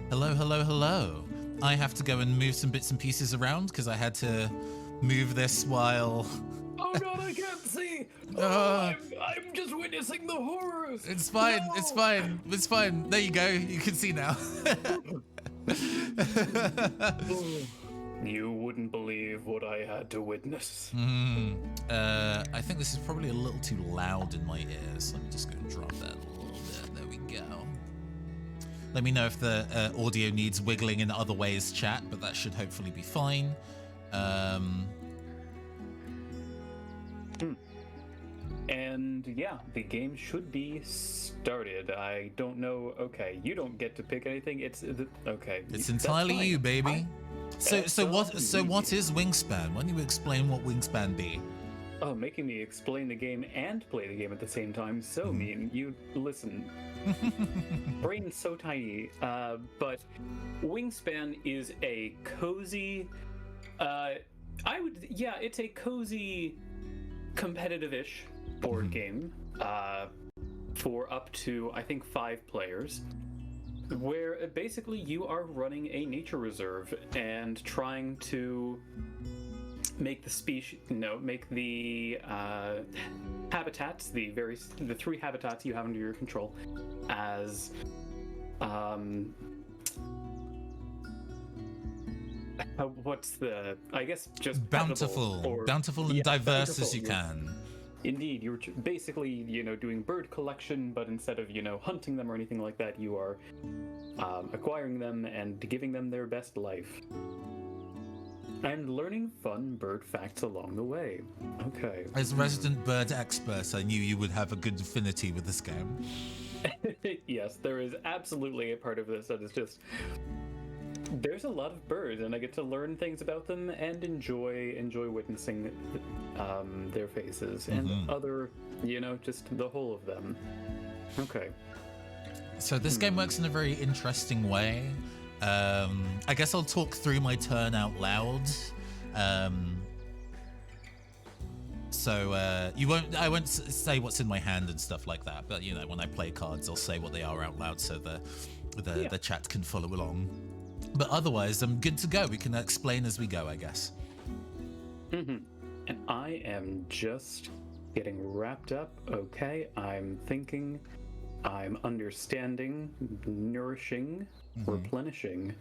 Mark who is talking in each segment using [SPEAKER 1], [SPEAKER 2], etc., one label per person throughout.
[SPEAKER 1] Hello, hello, hello. I have to go and move some bits and pieces around because I had to move this while...
[SPEAKER 2] Oh god, I can't see! I'm just witnessing the horrors!
[SPEAKER 1] It's fine,
[SPEAKER 2] No!
[SPEAKER 1] it's fine, it's fine. There you go, you can see now.
[SPEAKER 2] You wouldn't believe what I had to witness.
[SPEAKER 1] I think this is probably a little too loud in my ears. Let me just go and drop that a little bit. There we go. Let me know if the audio needs wiggling in other ways, chat, but that should hopefully be fine.
[SPEAKER 2] And yeah, the game should be started. I don't know. Okay, you don't get to pick anything. Okay.
[SPEAKER 1] It's entirely you, baby. So what is Wingspan? Why don't you explain what Wingspan be?
[SPEAKER 2] Oh, making me explain the game and play the game at the same time. So mean. You listen. Brain's so tiny. But Wingspan is a cozy. It's a cozy, competitive-ish board game for up to, I think, 5 players, where basically you are running a nature reserve and trying to make the habitats, the 3 habitats you have under your control, as I guess just
[SPEAKER 1] bountiful and diverse as you can.
[SPEAKER 2] Indeed, you're basically, doing bird collection, but instead of, hunting them or anything like that, you are acquiring them and giving them their best life. And learning fun bird facts along the way. Okay.
[SPEAKER 1] As resident bird expert, I knew you would have a good affinity with this game.
[SPEAKER 2] Yes, there is absolutely a part of this that is just... There's a lot of birds, and I get to learn things about them and enjoy witnessing their faces and other, just the whole of them. Okay.
[SPEAKER 1] So this game works in a very interesting way. I guess I'll talk through my turn out loud. I won't say what's in my hand and stuff like that, but when I play cards, I'll say what they are out loud so the chat can follow along. But otherwise, I'm good to go. We can explain as we go, I guess.
[SPEAKER 2] And I am just getting wrapped up. Okay, I'm thinking, I'm understanding, nourishing, replenishing.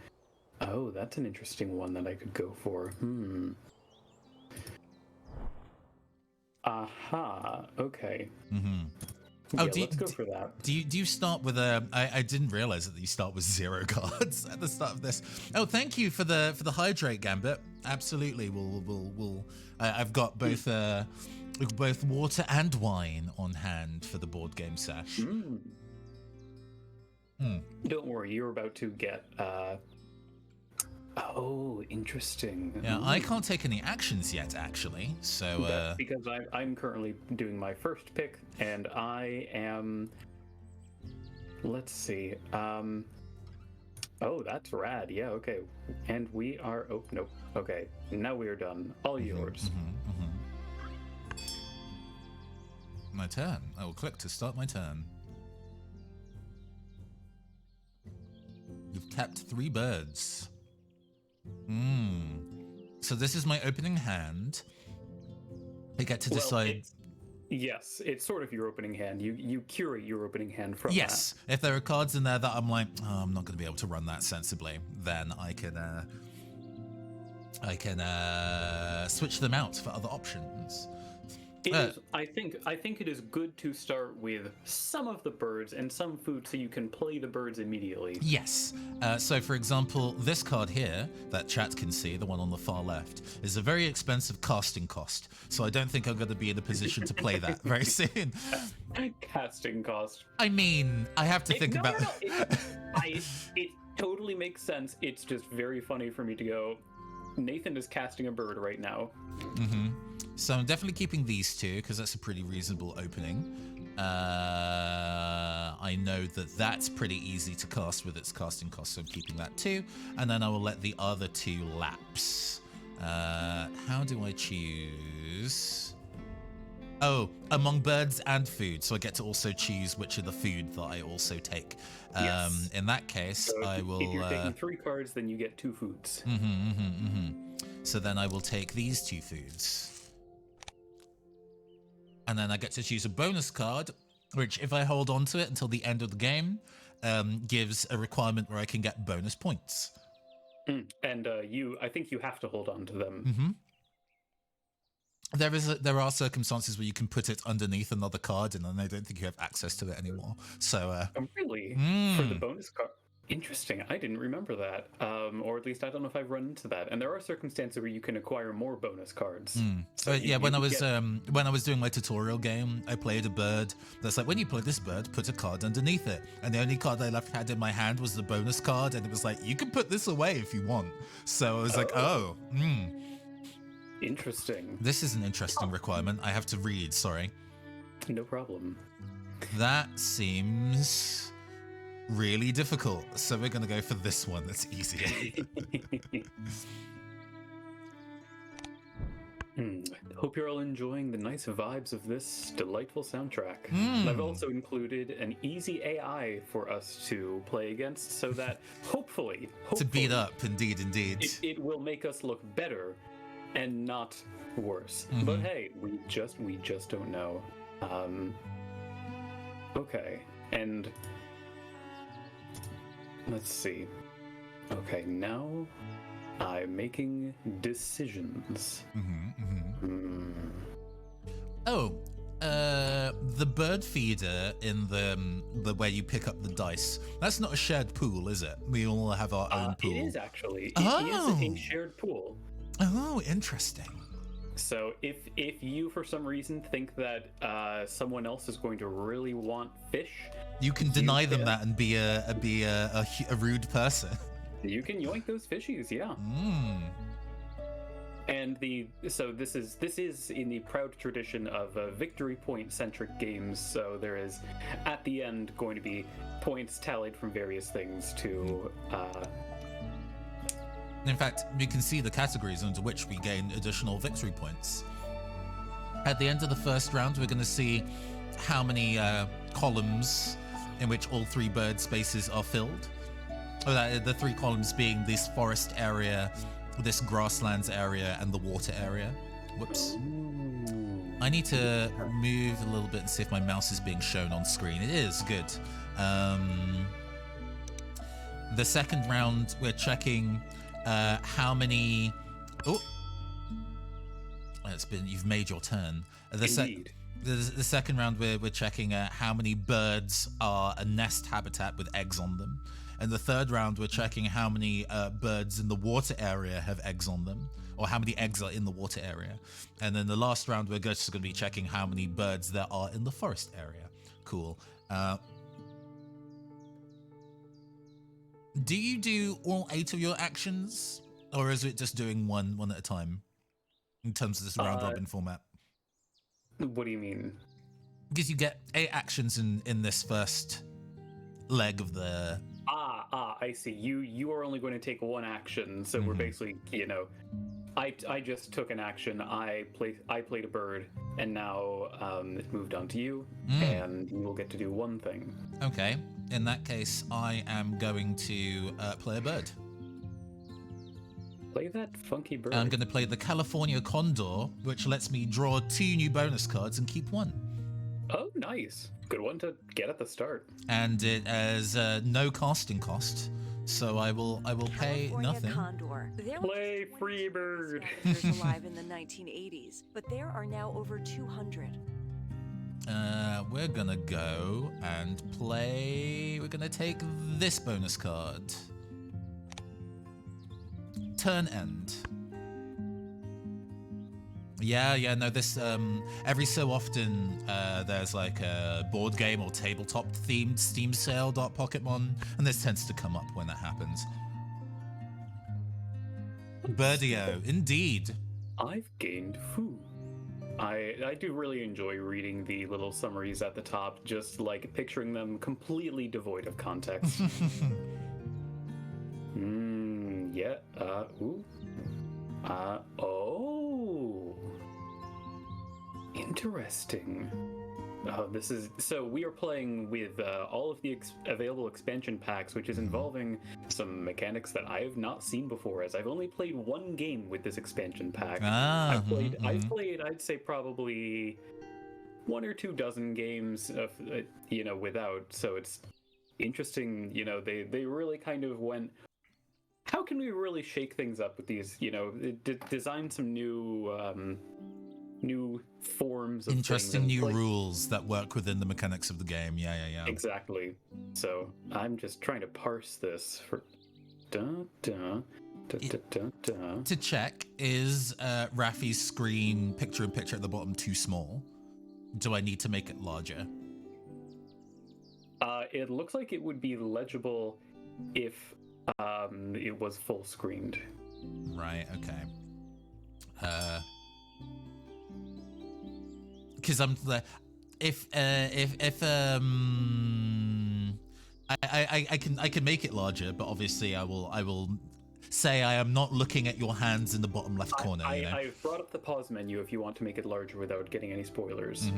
[SPEAKER 2] Oh, that's an interesting one that I could go for. Aha, okay. Let's go for that.
[SPEAKER 1] Do you start with a? I didn't realize that you start with 0 cards at the start of this. Oh, thank you for the hydrate, Gambit. Absolutely, we'll. I've got both water and wine on hand for the board game sesh.
[SPEAKER 2] Don't worry, you're about to get. Oh, interesting.
[SPEAKER 1] Yeah, I can't take any actions yet, actually. So
[SPEAKER 2] that's because I'm currently doing my first pick, and I am. Let's see. Oh, that's rad. Yeah. Okay. And we are. Oh nope. Okay. Now we are done. All yours.
[SPEAKER 1] My turn. I will click to start my turn. You've kept 3 birds. So this is my opening hand. I get to decide.
[SPEAKER 2] Yes, it's sort of your opening hand. You curate your opening hand from
[SPEAKER 1] yes,
[SPEAKER 2] that.
[SPEAKER 1] If there are cards in there that I'm like, oh, I'm not going to be able to run that sensibly, then I can switch them out for other options.
[SPEAKER 2] I think it is good to start with some of the birds and some food so you can play the birds immediately.
[SPEAKER 1] Yes. So, for example, this card here that chat can see, the one on the far left, is a very expensive casting cost. So I don't think I'm going to be in a position to play that very soon.
[SPEAKER 2] Casting cost.
[SPEAKER 1] I mean, I have to think about...
[SPEAKER 2] No. It totally makes sense. It's just very funny for me to go, Nathan is casting a bird right now.
[SPEAKER 1] So I'm definitely keeping these 2 because that's a pretty reasonable opening. I know that that's pretty easy to cast with its casting cost, so I'm keeping that 2. And then I will let the other 2 lapse. How do I choose? Oh, among birds and food. So I get to also choose which of the food that I also take.
[SPEAKER 2] Yes.
[SPEAKER 1] In that case,
[SPEAKER 2] So
[SPEAKER 1] I will.
[SPEAKER 2] if you're taking 3 cards, then you get 2 foods.
[SPEAKER 1] So then I will take these 2 foods. And then I get to choose a bonus card, which if I hold on to it until the end of the game, gives a requirement where I can get bonus points.
[SPEAKER 2] And I think you have to hold on to them.
[SPEAKER 1] Mm-hmm. There are circumstances where you can put it underneath another card, and then I don't think you have access to it anymore. So,
[SPEAKER 2] Really? For the bonus card? Interesting. I didn't remember that. Or at least I don't know if I've run into that. And there are circumstances where you can acquire more bonus cards.
[SPEAKER 1] So yeah, when I was doing my tutorial game, I played a bird. That's like, when you play this bird, put a card underneath it. And the only card I had in my hand was the bonus card, and it was like, you can put this away if you want. So I was like,
[SPEAKER 2] Interesting.
[SPEAKER 1] This is an interesting requirement. I have to read, sorry.
[SPEAKER 2] No problem.
[SPEAKER 1] That seems really difficult. So we're going to go for this one that's easier.
[SPEAKER 2] Hope you're all enjoying the nice vibes of this delightful soundtrack. I've also included an easy AI for us to play against so that hopefully
[SPEAKER 1] to beat up, indeed.
[SPEAKER 2] It will make us look better and not worse. But hey, we just don't know. Okay, and let's see. Okay, now I'm making decisions.
[SPEAKER 1] Oh, the bird feeder in the where you pick up the dice. That's not a shared pool, is it? We all have our own pool.
[SPEAKER 2] It is actually. It is a shared pool.
[SPEAKER 1] Oh, interesting.
[SPEAKER 2] So if you for some reason think that someone else is going to really want fish,
[SPEAKER 1] you can deny them that and be a rude person.
[SPEAKER 2] You can yoink those fishies, yeah. And this is in the proud tradition of victory point centric games. So there is at the end going to be points tallied from various things to.
[SPEAKER 1] In fact, we can see the categories under which we gain additional victory points. At the end of the first round, we're going to see how many columns in which all 3 bird spaces are filled. The 3 columns being this forest area, this grasslands area, and the water area. Whoops. I need to move a little bit and see if my mouse is being shown on screen. It is, good. The second round, we're checking how many... Oh! You've made your turn.
[SPEAKER 2] Indeed.
[SPEAKER 1] The second round, we're checking how many birds are a nest habitat with eggs on them. And the third round, we're checking how many birds in the water area have eggs on them, or how many eggs are in the water area. And then the last round, we're just going to be checking how many birds there are in the forest area. Cool. Do you do all 8 of your actions, or is it just doing one at a time in terms of this round robin format?
[SPEAKER 2] What do you mean?
[SPEAKER 1] Because you get 8 actions in this first leg of the...
[SPEAKER 2] I see. You are only going to take one action, so we're basically, I just took an action. I played a bird, and now it moved on to you, and you will get to do one thing.
[SPEAKER 1] Okay. In that case, I am going to play a bird.
[SPEAKER 2] Play that funky bird.
[SPEAKER 1] I'm going to play the California Condor, which lets me draw 2 new bonus cards and keep 1.
[SPEAKER 2] Oh, nice. Good one to get at the start.
[SPEAKER 1] And it has no casting cost, so I will pay nothing.
[SPEAKER 3] Condor.
[SPEAKER 2] Play Freebird.
[SPEAKER 3] Alive in the 1980s, but there are now over 200.
[SPEAKER 1] We're gonna go and play. We're gonna take this bonus card. Turn end. Yeah, no, this, every so often, there's like a board game or tabletop themed Steam sale Pokemon, and this tends to come up when that happens. Birdio, indeed.
[SPEAKER 2] I've gained food. I do really enjoy reading the little summaries at the top, just like picturing them completely devoid of context. Yeah, ooh. Oh. Interesting. This is so we are playing with all of the available expansion packs, which is involving some mechanics that I have not seen before. As I've only played one game with this expansion pack. I've played, I'd say probably 1 or 2 dozen games of without. So it's interesting. They really kind of went. How can we really shake things up with these? Design some new forms of
[SPEAKER 1] interesting new rules that work within the mechanics of the game. Yeah.
[SPEAKER 2] Exactly. So I'm just trying to parse this for to
[SPEAKER 1] check, is Raffi's screen picture-in-picture at the bottom too small? Do I need to make it larger?
[SPEAKER 2] It looks like it would be legible if it was full screened.
[SPEAKER 1] Right, okay. Because I can make it larger, but obviously I will say I am not looking at your hands in the bottom left corner.
[SPEAKER 2] I've brought up the pause menu if you want to make it larger without getting any spoilers.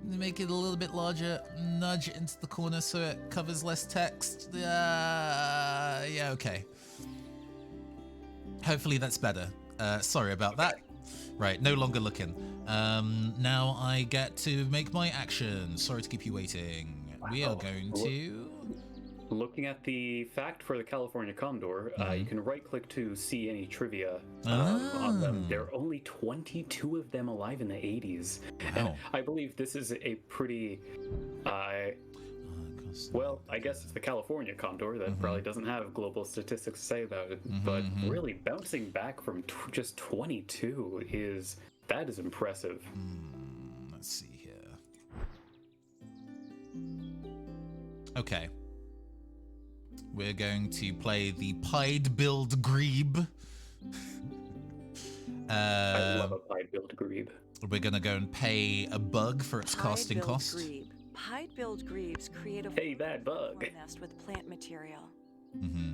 [SPEAKER 1] Make it a little bit larger, nudge it into the corner so it covers less text. Yeah, okay. Hopefully that's better. Sorry about that. Right, no longer looking. Now I get to make my action. Sorry to keep you waiting. We are going to...
[SPEAKER 2] Looking at the fact for the California Condor, you can right-click to see any trivia on them. There are only 22 of them alive in the 80s.
[SPEAKER 1] Wow.
[SPEAKER 2] I believe this is a pretty... well, I guess it's the California Condor that probably doesn't have global statistics to say about it, but really bouncing back from just 22 is impressive.
[SPEAKER 1] Let's see here. Okay. We're going to play the Pied Build Grebe.
[SPEAKER 2] I love a Pied Build Grebe.
[SPEAKER 1] We're going to go and pay a bug for its casting cost.
[SPEAKER 3] Pied Build Grebes create a
[SPEAKER 2] that bug
[SPEAKER 3] nest with plant material.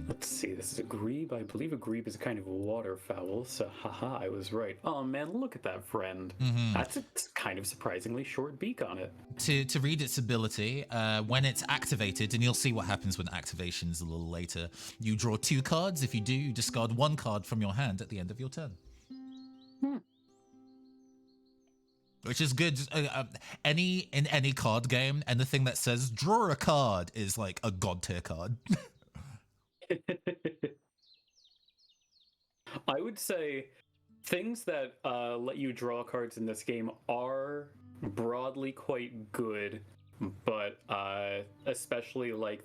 [SPEAKER 2] Let's see, this is a grebe. I believe a grebe is a kind of waterfowl, so haha, I was right. Oh man, look at that friend. That's a kind of surprisingly short beak on it.
[SPEAKER 1] To read its ability, when it's activated, and you'll see what happens when activation's a little later, you draw 2 cards. If you do, you discard 1 card from your hand at the end of your turn. Which is good. In any card game, anything that says draw a card is like a god tier card.
[SPEAKER 2] I would say things that let you draw cards in this game are broadly quite good, but especially like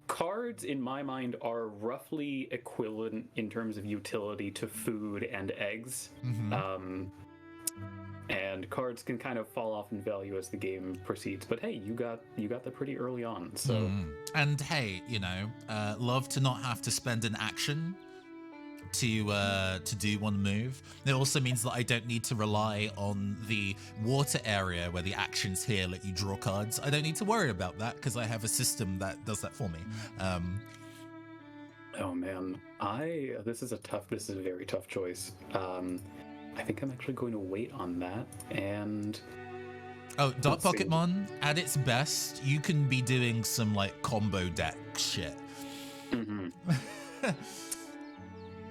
[SPEAKER 2] cards in my mind are roughly equivalent in terms of utility to food and eggs. And cards can kind of fall off in value as the game proceeds. But hey, you got that pretty early on. So
[SPEAKER 1] and hey, love to not have to spend an action to do one move. It also means that I don't need to rely on the water area where the actions here let you draw cards. I don't need to worry about that because I have a system that does that for me.
[SPEAKER 2] Oh man, this is a very tough choice. I think I'm actually going to wait on that and...
[SPEAKER 1] Oh, Dark Pocketmon, at its best, you can be doing some, like, combo deck shit.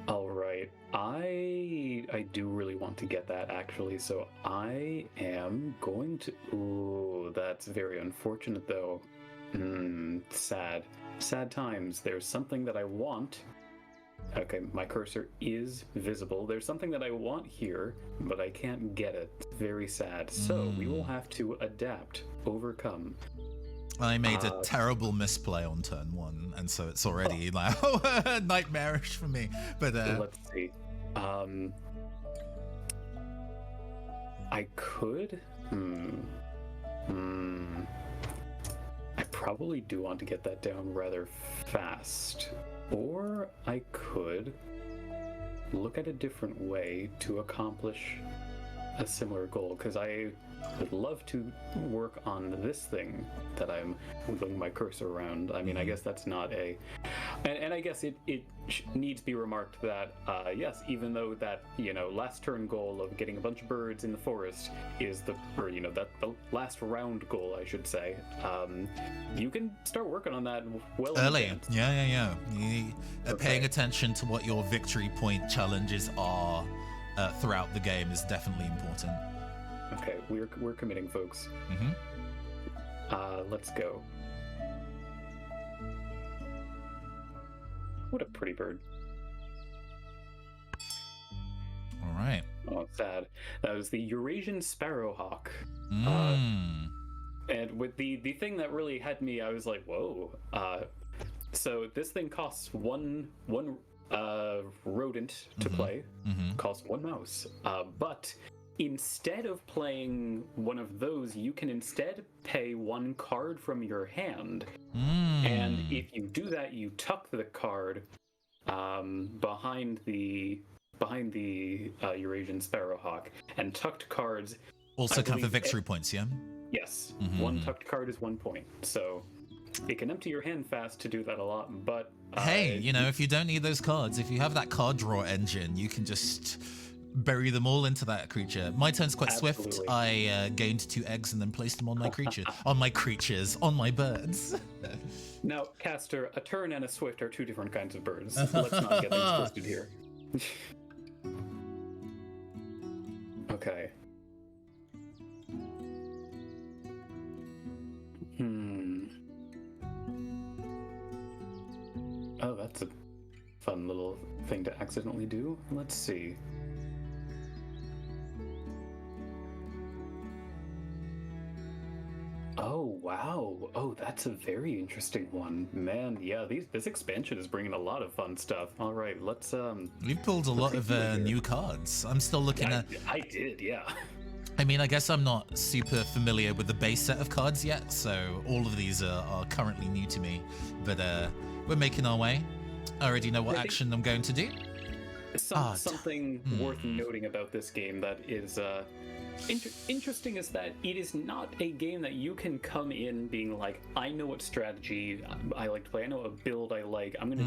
[SPEAKER 2] All right. I do really want to get that, actually, so I am going to... Ooh, that's very unfortunate, though. Sad. Sad times. There's something that I want... Okay, my cursor is visible. There's something that I want here, but I can't get it. It's very sad. So we will have to adapt, overcome.
[SPEAKER 1] I made a terrible misplay on turn 1, and so it's already like nightmarish for me. But
[SPEAKER 2] let's see. I could. I probably do want to get that down rather fast. Or I could look at a different way to accomplish a similar goal, because I would love to work on this thing that I'm wiggling my cursor around. I mean, I guess that's not a... And I guess it needs to be remarked that, yes, even though that, last turn goal of getting a bunch of birds in the forest is the last round goal, I should say, you can start working on that well
[SPEAKER 1] early.
[SPEAKER 2] in advance.
[SPEAKER 1] Yeah. Paying attention to what your victory point challenges are throughout the game is definitely important.
[SPEAKER 2] Okay, we're committing, folks. Let's go. What a pretty bird.
[SPEAKER 1] All right.
[SPEAKER 2] Oh, sad. That was the Eurasian sparrowhawk. And with the thing that really had me, I was like, whoa. So this thing costs one rodent to play, costs 1 mouse. But instead of playing one of those, you can instead pay 1 card from your hand. And if you do that, you tuck the card behind the Eurasian sparrowhawk, and tucked cards
[SPEAKER 1] also count for victory points, yeah?
[SPEAKER 2] Yes, 1 tucked card is 1 point. So it can empty your hand fast to do that a lot, but
[SPEAKER 1] hey, if you don't need those cards, if you have that card draw engine, you can just bury them all into that creature. My turn's quite
[SPEAKER 2] Absolutely.
[SPEAKER 1] swift. I gained 2 eggs and then placed them on my creature, on my birds.
[SPEAKER 2] Now, Caster, a tern and a swift are 2 different kinds of birds. Let's not get things twisted here. Okay. Oh, that's a fun little thing to accidentally do. Let's see. Oh, wow. Oh, that's a very interesting one. Man, yeah, this expansion is bringing a lot of fun stuff. All right, let's
[SPEAKER 1] We've pulled a lot of new cards. I'm still looking at...
[SPEAKER 2] I did, yeah.
[SPEAKER 1] I mean, I guess I'm not super familiar with the base set of cards yet, so all of these are currently new to me. But we're making our way. I already know what action I'm going to do.
[SPEAKER 2] Something worth noting about this game that is interesting is that it is not a game that you can come in being like, I know what strategy I like to play, I know what build I like, I'm gonna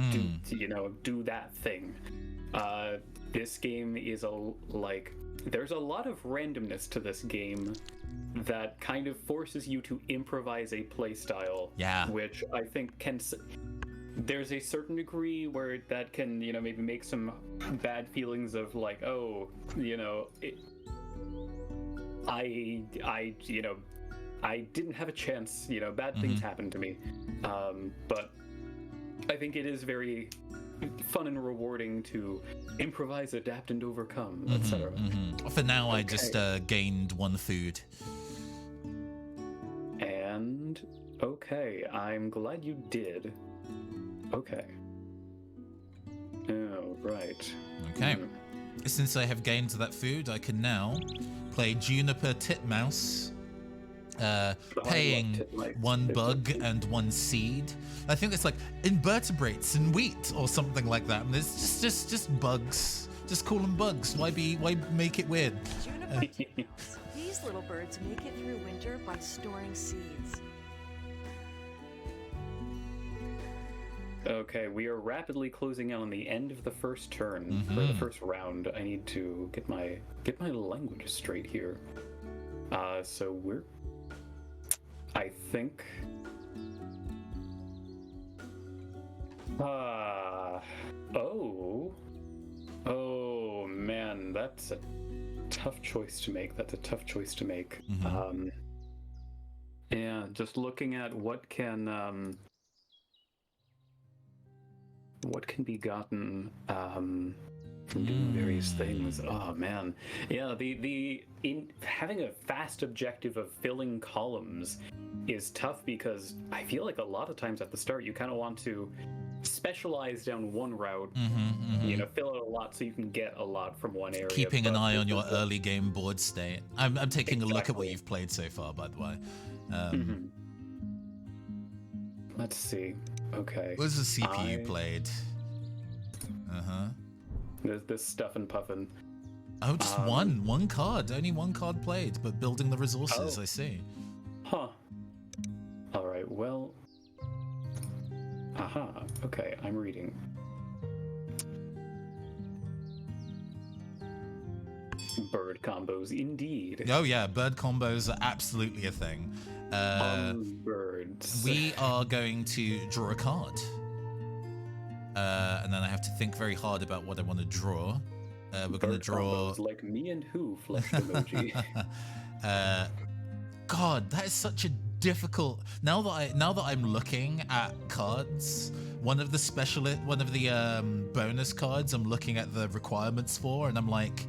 [SPEAKER 2] do that thing. This game is there's a lot of randomness to this game that kind of forces you to improvise a playstyle.
[SPEAKER 1] Yeah. Which
[SPEAKER 2] I think there's a certain degree where that can, maybe make some bad feelings of like, oh, I didn't have a chance, bad things happened to me. But I think it is very fun and rewarding to improvise, adapt, and overcome, etc.
[SPEAKER 1] For now, I just gained 1 food.
[SPEAKER 2] And, okay, I'm glad you did. Okay. Oh, right.
[SPEAKER 1] Okay. Since I have gained that food, I can now play Juniper Titmouse, paying 1 bug and 1 seed. I think it's like invertebrates and wheat or something like that. And it's just bugs. Just call them bugs. Why make it weird?
[SPEAKER 3] Juniper Titmouse. These little birds make it through winter by storing seeds.
[SPEAKER 2] Okay, we are rapidly closing in on the end of the first turn, for the first round. I need to get my language straight here. So I think... Oh, man, that's a tough choice to make. Yeah, just looking at what can be gotten from doing various things. Oh man, yeah. In having a fast objective of filling columns is tough because I feel like a lot of times at the start you kind of want to specialize down one route, fill it a lot so you can get a lot from one area.
[SPEAKER 1] Keeping an eye on your early game board state. I'm taking a look at what you've played so far, by the way.
[SPEAKER 2] Let's see. Okay.
[SPEAKER 1] What was the CPU played?
[SPEAKER 2] There's this stuff and puffin.
[SPEAKER 1] Oh, just one card. Only 1 card played, but building the resources. I see.
[SPEAKER 2] Huh. All right. Well. Aha. Okay, I'm reading. Bird combos, indeed.
[SPEAKER 1] Oh yeah, bird combos are absolutely a thing.
[SPEAKER 2] Birds.
[SPEAKER 1] We are going to draw a card. And then I have to think very hard about what I want to draw. We're going to draw...
[SPEAKER 2] Combos, like me and who flushed emoji.
[SPEAKER 1] God, that is such a difficult... Now that I'm looking at cards, one of the bonus cards I'm looking at the requirements for, and I'm like,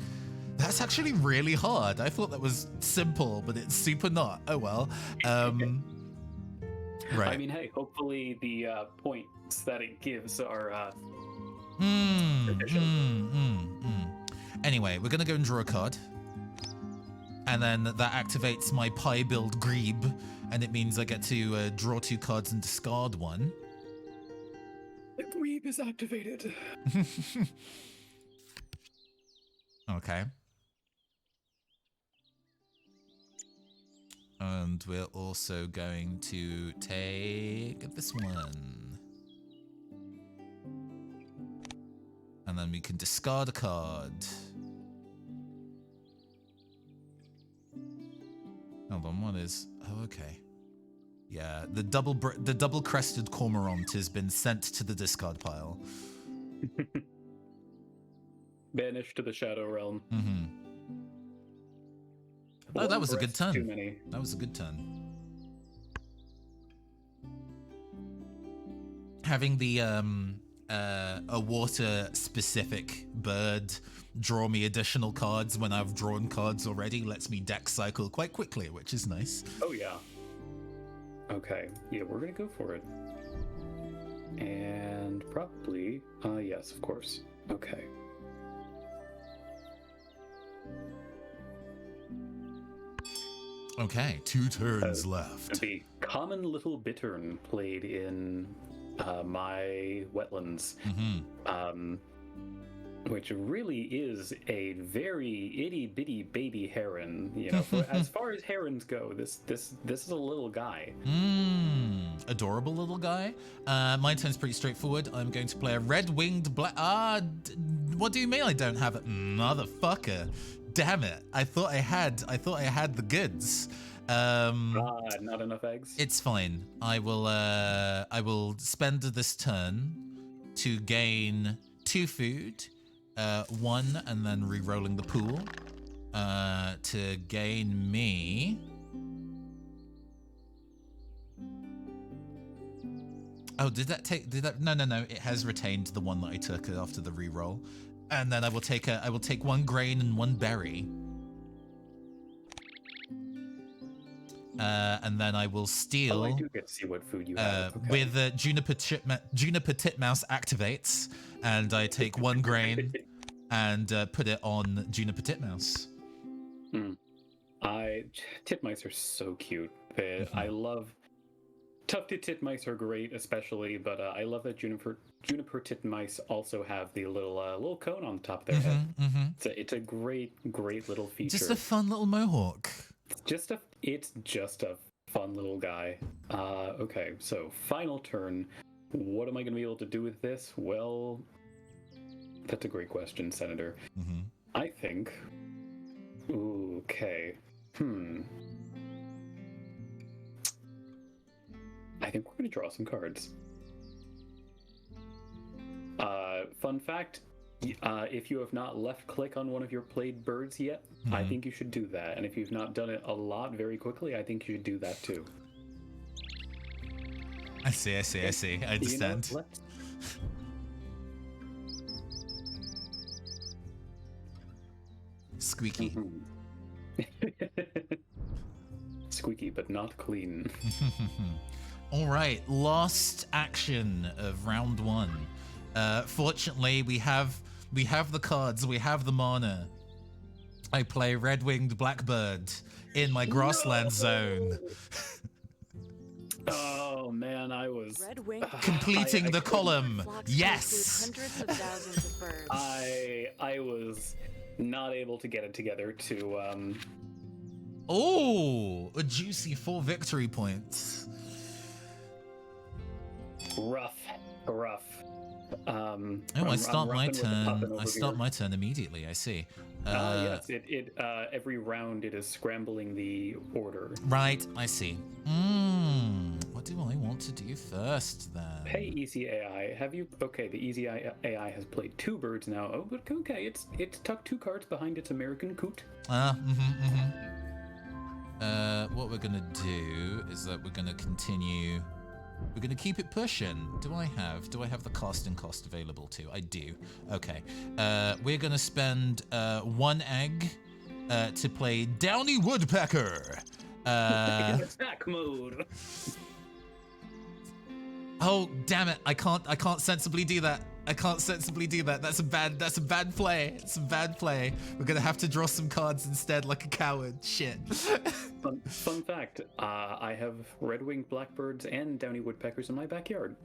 [SPEAKER 1] that's actually really hard. I thought that was simple, but it's super not. Oh well. Right.
[SPEAKER 2] I mean, hey, hopefully the points that it gives are
[SPEAKER 1] Anyway, we're gonna go and draw a card, and then that activates my pie build Grebe, and it means I get to draw 2 cards and discard 1.
[SPEAKER 2] The Grebe is activated.
[SPEAKER 1] Okay. And we're also going to take this one. And then we can discard a card. Hold on, what is... Oh, okay. Yeah, the double-crested cormorant has been sent to the discard pile.
[SPEAKER 2] Banished to the Shadow Realm.
[SPEAKER 1] Mm-hmm. Oh, that was a good turn.
[SPEAKER 2] Too many.
[SPEAKER 1] That was a good turn. Having the a water-specific bird draw me additional cards when I've drawn cards already lets me deck cycle quite quickly, which is nice.
[SPEAKER 2] Oh yeah. Okay. Yeah, we're gonna go for it. And probably, yes, of course. Okay.
[SPEAKER 1] Okay, 2 turns left.
[SPEAKER 2] The common little bittern played in my wetlands, which really is a very itty bitty baby heron. You know, as far as herons go, this is a little guy.
[SPEAKER 1] Adorable little guy. My turn's pretty straightforward. I'm going to play a red-winged black. What do you mean I don't have it, motherfucker? Damn it! I thought I had the goods.
[SPEAKER 2] Not enough eggs.
[SPEAKER 1] It's fine. I will spend this turn to gain 2 food, 1, and then re-rolling the pool to gain me. Oh, did that? No. It has retained the one that I took after the re-roll. And then I will take 1 grain and 1 berry. And then I will steal.
[SPEAKER 2] Oh, I do get to see what food you have. Okay.
[SPEAKER 1] With Juniper Titmouse activates, and I take 1 grain and put it on Juniper Titmouse.
[SPEAKER 2] Titmice are so cute. I love tufted titmice are great, especially, but I love that Juniper titmice also have the little cone on the top of their head. It's a great little feature.
[SPEAKER 1] Just a fun little mohawk.
[SPEAKER 2] It's just a fun little guy. Okay, so final turn. What am I going to be able to do with this? Well, that's a great question, Senator. I think. Okay. I think we're going to draw some cards. Fun fact, if you have not left click on one of your played birds yet, I think you should do that. And if you've not done it a lot very quickly, I think you should do that too.
[SPEAKER 1] I see. I understand.
[SPEAKER 2] You know,
[SPEAKER 1] Squeaky.
[SPEAKER 2] Squeaky, but not clean.
[SPEAKER 1] All right, last action of round 1. Fortunately, we have the cards, we have the mana. I play red-winged blackbird in my grassland zone.
[SPEAKER 2] Oh man, I was
[SPEAKER 1] completing the column.
[SPEAKER 3] Yes. Hundreds of thousands of birds.
[SPEAKER 2] I was not able to get it together to
[SPEAKER 1] Oh, a juicy 4 victory points.
[SPEAKER 2] Rough.
[SPEAKER 1] Oh, I start my turn. I start my turn immediately. I see.
[SPEAKER 2] Yes, every round it is scrambling the order.
[SPEAKER 1] Right, I see. What do I want to do first then?
[SPEAKER 2] Hey, Easy AI, have you? Okay, the Easy AI has played 2 birds now. Oh, but okay, it's tucked 2 cards behind its American coot.
[SPEAKER 1] What we're gonna do is that we're gonna continue. We're gonna keep it pushing. Do I have the casting cost available too? I do. Okay. We're gonna spend 1 egg to play Downy Woodpecker.
[SPEAKER 2] Attack mode.
[SPEAKER 1] Oh damn it! I can't sensibly do that. That's a bad play. It's a bad play. We're gonna have to draw some cards instead, like a coward. Shit.
[SPEAKER 2] Fun fact: I have red-winged blackbirds and downy woodpeckers in my backyard.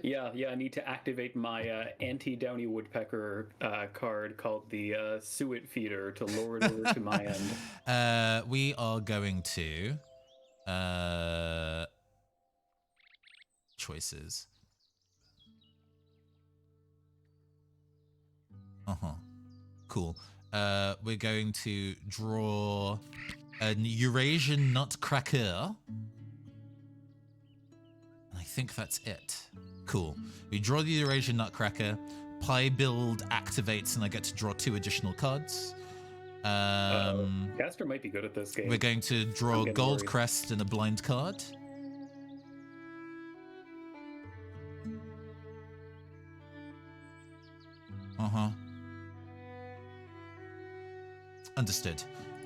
[SPEAKER 2] Yeah. I need to activate my anti-downy woodpecker card called the Suet Feeder to lower it over to my end.
[SPEAKER 1] We are going to choices. Cool. We're going to draw an Eurasian Nutcracker. And I think that's it. Cool. We draw the Eurasian Nutcracker. Pie build activates, and I get to draw 2 additional cards.
[SPEAKER 2] Caster might be good at this game.
[SPEAKER 1] We're going to draw Gold
[SPEAKER 2] worried.
[SPEAKER 1] Crest and a blind card. Understood.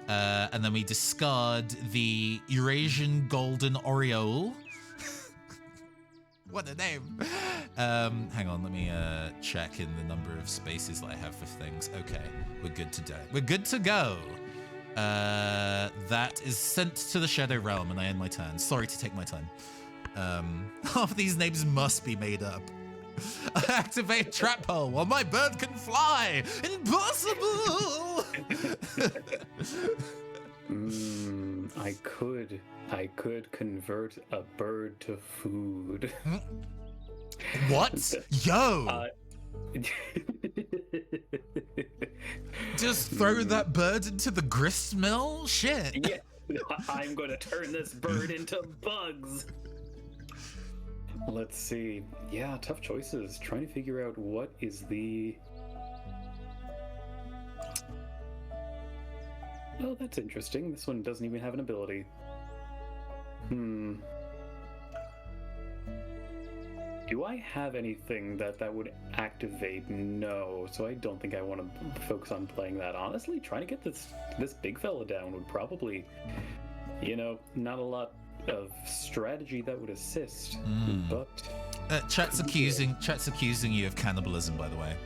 [SPEAKER 1] And then we discard the Eurasian Golden Oriole. What a name. Hang on, let me check in the number of spaces that I have for things. Okay, we're good to go. We're good to go. That is sent to the Shadow Realm, and I end my turn. Sorry to take my time. Half of these names must be made up. Activate trap hole while my bird can fly. Impossible.
[SPEAKER 2] I could convert a bird to food.
[SPEAKER 1] What? Yo. Just throw that bird into the grist mill? Shit.
[SPEAKER 2] Yeah, I'm going to turn this bird into bugs. Let's see. Yeah, tough choices. Trying to figure out what is the... Oh, that's interesting. This one doesn't even have an ability. Do I have anything that would activate? No, so I don't think I want to focus on playing that. Honestly, trying to get this big fella down would probably, not a lot of strategy that would assist. But
[SPEAKER 1] Chat's accusing you of cannibalism, by the way.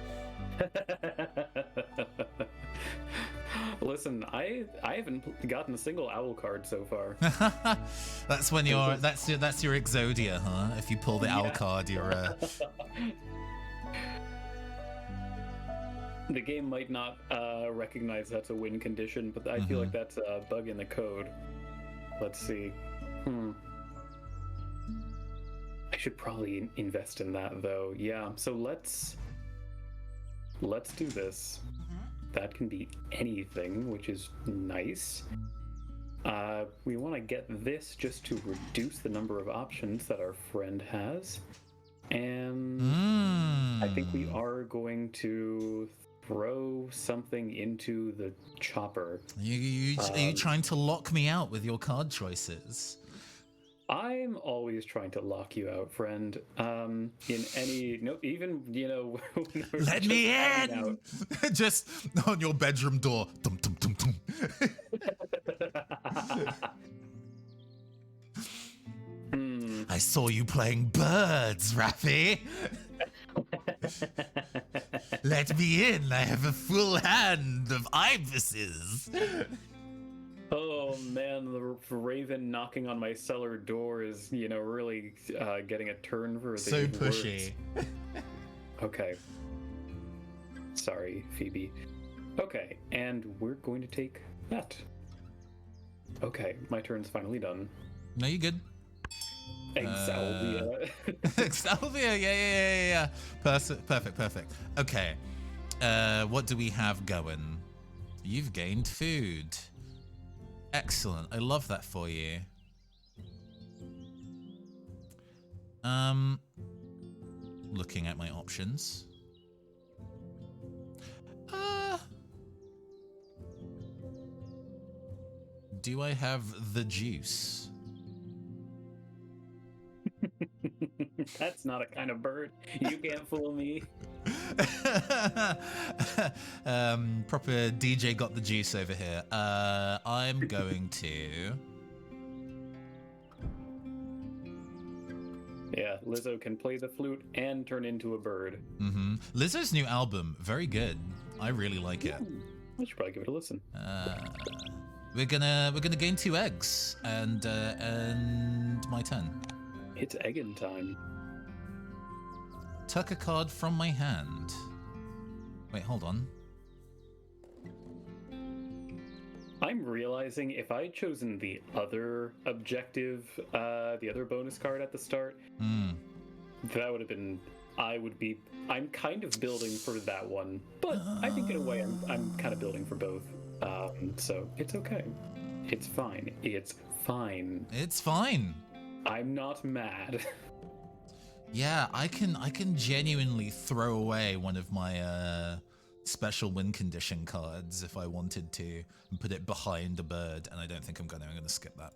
[SPEAKER 2] Listen, I haven't gotten a single owl card so far.
[SPEAKER 1] That's when that's your Exodia, huh? If you pull the owl card, you're
[SPEAKER 2] The game might not recognize that's a win condition, but I feel like that's a bug in the code. Let's see. I should probably invest in that though. Yeah, so let's do this. That can be anything, which is nice. We want to get this just to reduce the number of options that our friend has. And I think we are going to throw something into the chopper.
[SPEAKER 1] Are you trying to lock me out with your card choices?
[SPEAKER 2] I'm always trying to lock you out, friend.
[SPEAKER 1] Let me in! Just on your bedroom door. Dum, dum, dum, dum. I saw you playing birds, Raffi. Let me in. I have a full hand of ibises.
[SPEAKER 2] Oh man, the raven knocking on my cellar door is, really getting a turn for the
[SPEAKER 1] so pushy.
[SPEAKER 2] Words. Okay. Sorry, Phoebe. Okay, and we're going to take that. Okay, my turn's finally done.
[SPEAKER 1] No, you good.
[SPEAKER 2] Exalvia.
[SPEAKER 1] Exalvia, yeah. Perfect. Okay. What do we have going? You've gained food. Excellent. I love that for you. Looking at my options. Do I have the juice?
[SPEAKER 2] That's not a kind of bird. You can't fool me.
[SPEAKER 1] Proper DJ got the juice over here. I'm going to...
[SPEAKER 2] Yeah, Lizzo can play the flute and turn into a bird.
[SPEAKER 1] Mm-hmm. Lizzo's new album, very good. I really like it.
[SPEAKER 2] I should probably give it a listen.
[SPEAKER 1] We're gonna gain 2 eggs and my turn.
[SPEAKER 2] It's eggin' time.
[SPEAKER 1] Tuck a card from my hand. Wait, hold on.
[SPEAKER 2] I'm realizing if I had chosen the other objective, the other bonus card at the start, that would have been. I'm kind of building for that one, but I think in a way I'm kind of building for both. So it's okay. It's fine. It's fine.
[SPEAKER 1] It's fine.
[SPEAKER 2] I'm not mad.
[SPEAKER 1] Yeah, I can genuinely throw away one of my special win condition cards if I wanted to and put it behind a bird, and I don't think I'm gonna skip that.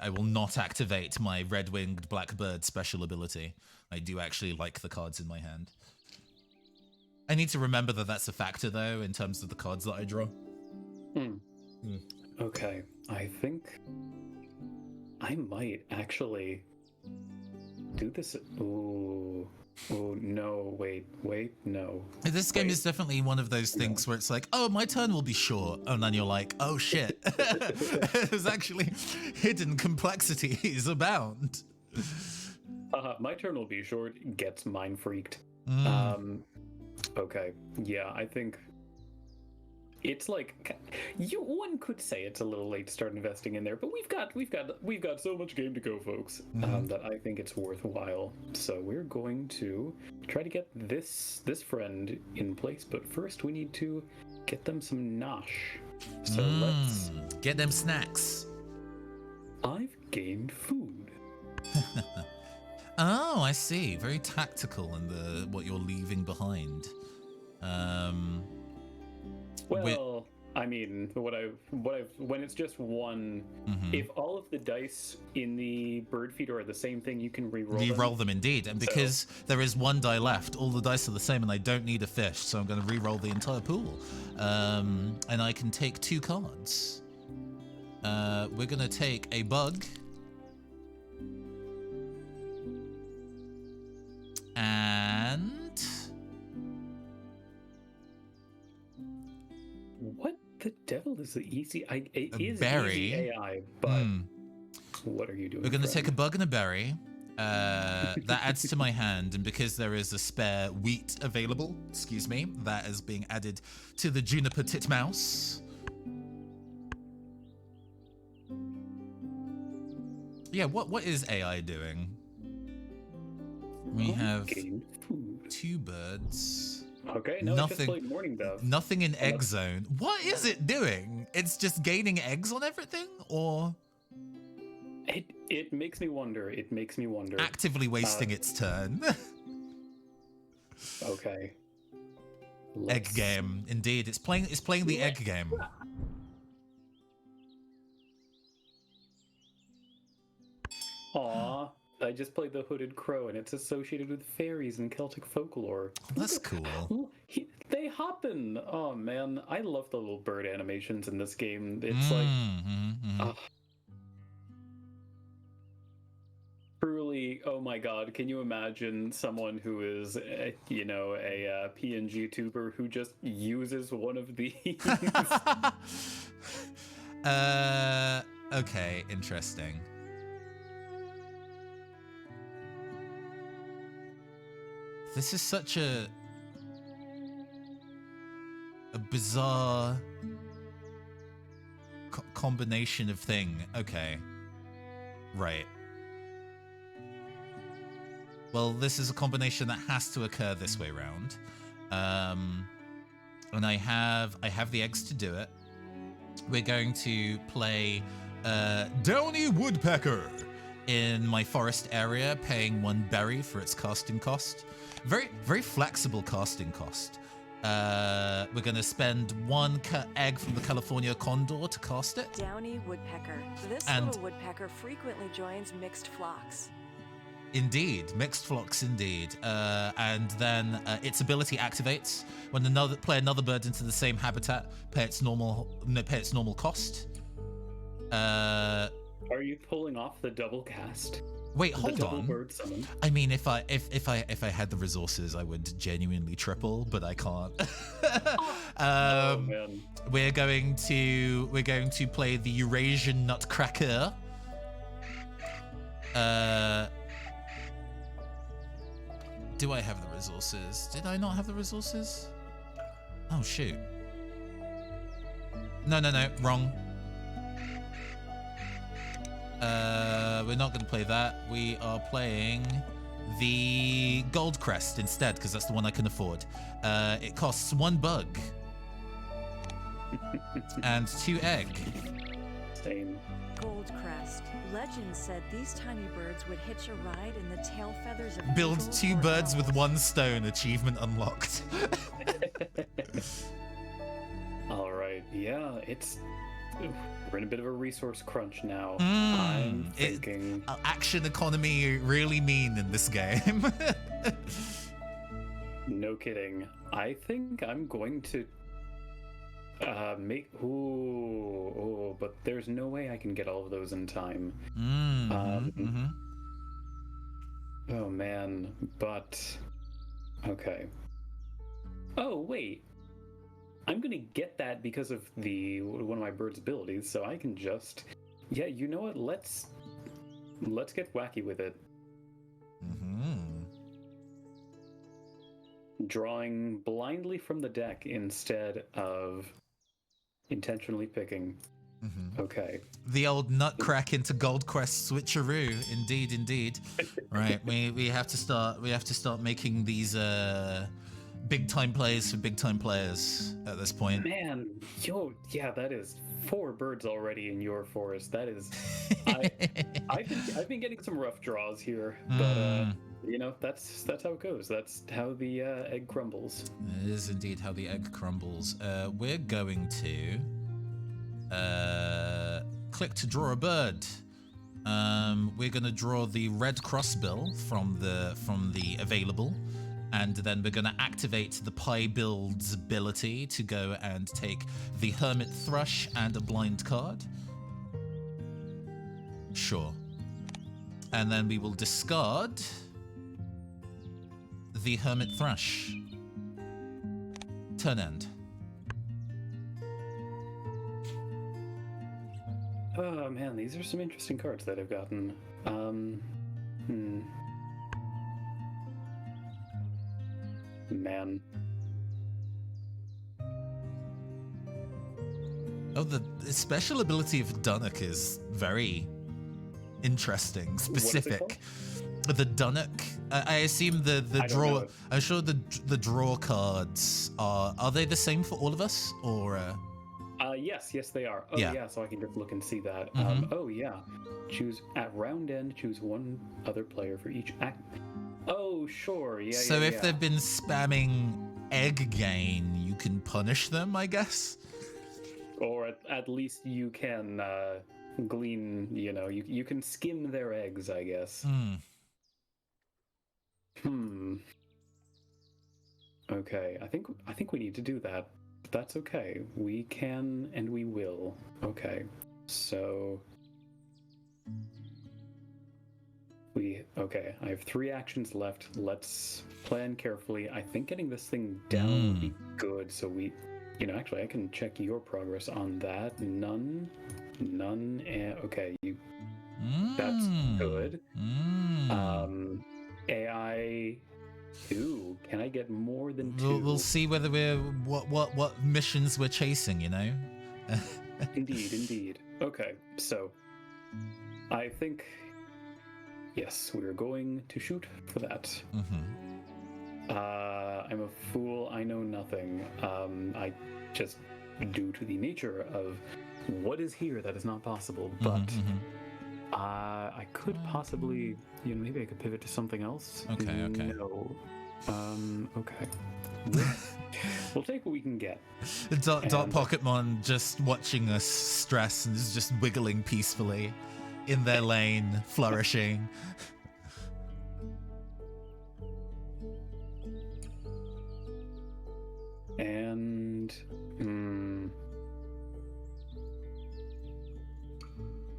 [SPEAKER 1] I will not activate my red-winged blackbird special ability. I do actually like the cards in my hand. I need to remember that that's a factor, though, in terms of the cards that I draw.
[SPEAKER 2] Okay, I think I might actually do this. Ooh, no, wait, no.
[SPEAKER 1] This game is definitely one of those things where it's like, oh, my turn will be short. And then you're like, oh, shit. There's actually hidden complexities abound.
[SPEAKER 2] My turn will be short. Gets mind freaked. Okay, yeah, I think it's like one could say it's a little late to start investing in there, but we've got so much game to go, folks, that I think it's worthwhile. So we're going to try to get this friend in place, but first we need to get them some nosh. So let's
[SPEAKER 1] get them snacks.
[SPEAKER 2] I've gained food.
[SPEAKER 1] Oh, I see. Very tactical in the what you're leaving behind.
[SPEAKER 2] Well, I mean, when it's just one, if all of the dice in the bird feeder are the same thing, you can re-roll them.
[SPEAKER 1] Re-roll them indeed, and because there is 1 die left, all the dice are the same, and I don't need a fish, so I'm going to re-roll the entire pool. And I can take 2 cards. We're going to take a bug. And...
[SPEAKER 2] What the devil is the easy? It is
[SPEAKER 1] berry.
[SPEAKER 2] Easy AI, but what are you doing?
[SPEAKER 1] We're going to take a bug and a berry. That adds to my hand, and because there is a spare wheat available, excuse me, that is being added to the juniper titmouse. Yeah, what is AI doing? We have 2 birds.
[SPEAKER 2] Okay, no, nothing, just played Morning Dove.
[SPEAKER 1] Nothing in egg zone. What is it doing? It's just gaining eggs on everything, or?
[SPEAKER 2] It makes me wonder. It makes me wonder.
[SPEAKER 1] Actively wasting its turn.
[SPEAKER 2] Okay.
[SPEAKER 1] Egg game, indeed. It's playing the egg game.
[SPEAKER 2] Aw. I just played the Hooded Crow, and it's associated with fairies and Celtic folklore.
[SPEAKER 1] Oh, that's cool.
[SPEAKER 2] They hoppin'. Oh man, I love the little bird animations in this game. It's like, truly. Oh my god, can you imagine someone who is, a PNG tuber who just uses one of these?
[SPEAKER 1] Okay, interesting. This is such a bizarre combination of thing. Okay. Right. Well, this is a combination that has to occur this way round. And I have the eggs to do it. We're going to play Downy Woodpecker in my forest area, paying 1 berry for its casting cost. Very, very flexible casting cost. We're going to spend 1 egg from the California condor to cast it.
[SPEAKER 3] Downy woodpecker. This little woodpecker frequently joins mixed flocks.
[SPEAKER 1] Indeed, mixed flocks indeed. And then its ability activates when play another bird into the same habitat, pay its normal cost.
[SPEAKER 2] Are you pulling off the double cast?
[SPEAKER 1] Wait, hold
[SPEAKER 2] double
[SPEAKER 1] on.
[SPEAKER 2] Bird summon?
[SPEAKER 1] I mean, if I had the resources, I would genuinely triple, but I can't.
[SPEAKER 2] Oh man.
[SPEAKER 1] We're going to play the Eurasian Nutcracker. Do I have the resources? Did I not have the resources? Oh shoot. No, wrong. We're not going to play that. We are playing the Gold Crest instead, because that's the one I can afford. It costs 1 bug and 2 egg.
[SPEAKER 2] Same.
[SPEAKER 3] Gold crest. Legend said these tiny birds would hitch a ride in the tail feathers of
[SPEAKER 1] Build
[SPEAKER 3] eagles
[SPEAKER 1] 2
[SPEAKER 3] or
[SPEAKER 1] birds with
[SPEAKER 3] owls.
[SPEAKER 1] 1 stone. Achievement unlocked.
[SPEAKER 2] All right. Yeah, we're in a bit of a resource crunch now. I'm thinking
[SPEAKER 1] Action economy really mean in this game.
[SPEAKER 2] no kidding. I think I'm going to but there's no way I can get all of those in time. Oh man, but okay. Oh wait, I'm gonna get that because of one of my bird's abilities, so I can just, yeah, you know what? Let's get wacky with it. Drawing blindly from the deck instead of intentionally picking. Okay.
[SPEAKER 1] The old nutcrack into Gold Quest switcheroo. Indeed. Right. We have to start making these big time plays for big time players at this point.
[SPEAKER 2] Man, yeah, that is 4 birds already in your forest. That is, I've been getting some rough draws here, but that's how it goes. That's how the egg crumbles.
[SPEAKER 1] It is indeed how the egg crumbles. We're going to click to draw a bird. We're going to draw the red crossbill from the available. And then we're going to activate the Pie Build's ability to go and take the Hermit Thrush and a blind card. Sure. And then we will discard the Hermit Thrush. Turn end.
[SPEAKER 2] Oh man, these are some interesting cards that I've gotten. Man.
[SPEAKER 1] Oh, the special ability of Dunnock is very interesting, specific. The Dunnock. I assume the draw. I'm sure the draw cards are they the same for all of us, or?
[SPEAKER 2] Yes, they are. Oh yeah, so I can just look and see that. Oh yeah, choose at round end. Choose 1 other player for each act. Oh sure, yeah.
[SPEAKER 1] So if they've been spamming egg gain, you can punish them, I guess.
[SPEAKER 2] Or at least you can glean. You can skim their eggs, I guess. Okay, I think we need to do that. But that's okay. We can and we will. Okay, so I have 3 actions left. Let's plan carefully. I think getting this thing down would be good. So actually, I can check your progress on that. None. Okay, that's good. AI. Ooh, can I get more than 2?
[SPEAKER 1] We'll see whether we're what missions we're chasing.
[SPEAKER 2] Indeed, indeed. Okay, so I think yes, we're going to shoot for that. I'm a fool. I know nothing. I just, due to the nature of what is here, that is not possible. But I could possibly, maybe I could pivot to something else.
[SPEAKER 1] Okay.
[SPEAKER 2] No. Okay. We'll take what we can get.
[SPEAKER 1] Dot Pocketmon just watching us stress and is just wiggling peacefully in their lane, flourishing.
[SPEAKER 2] And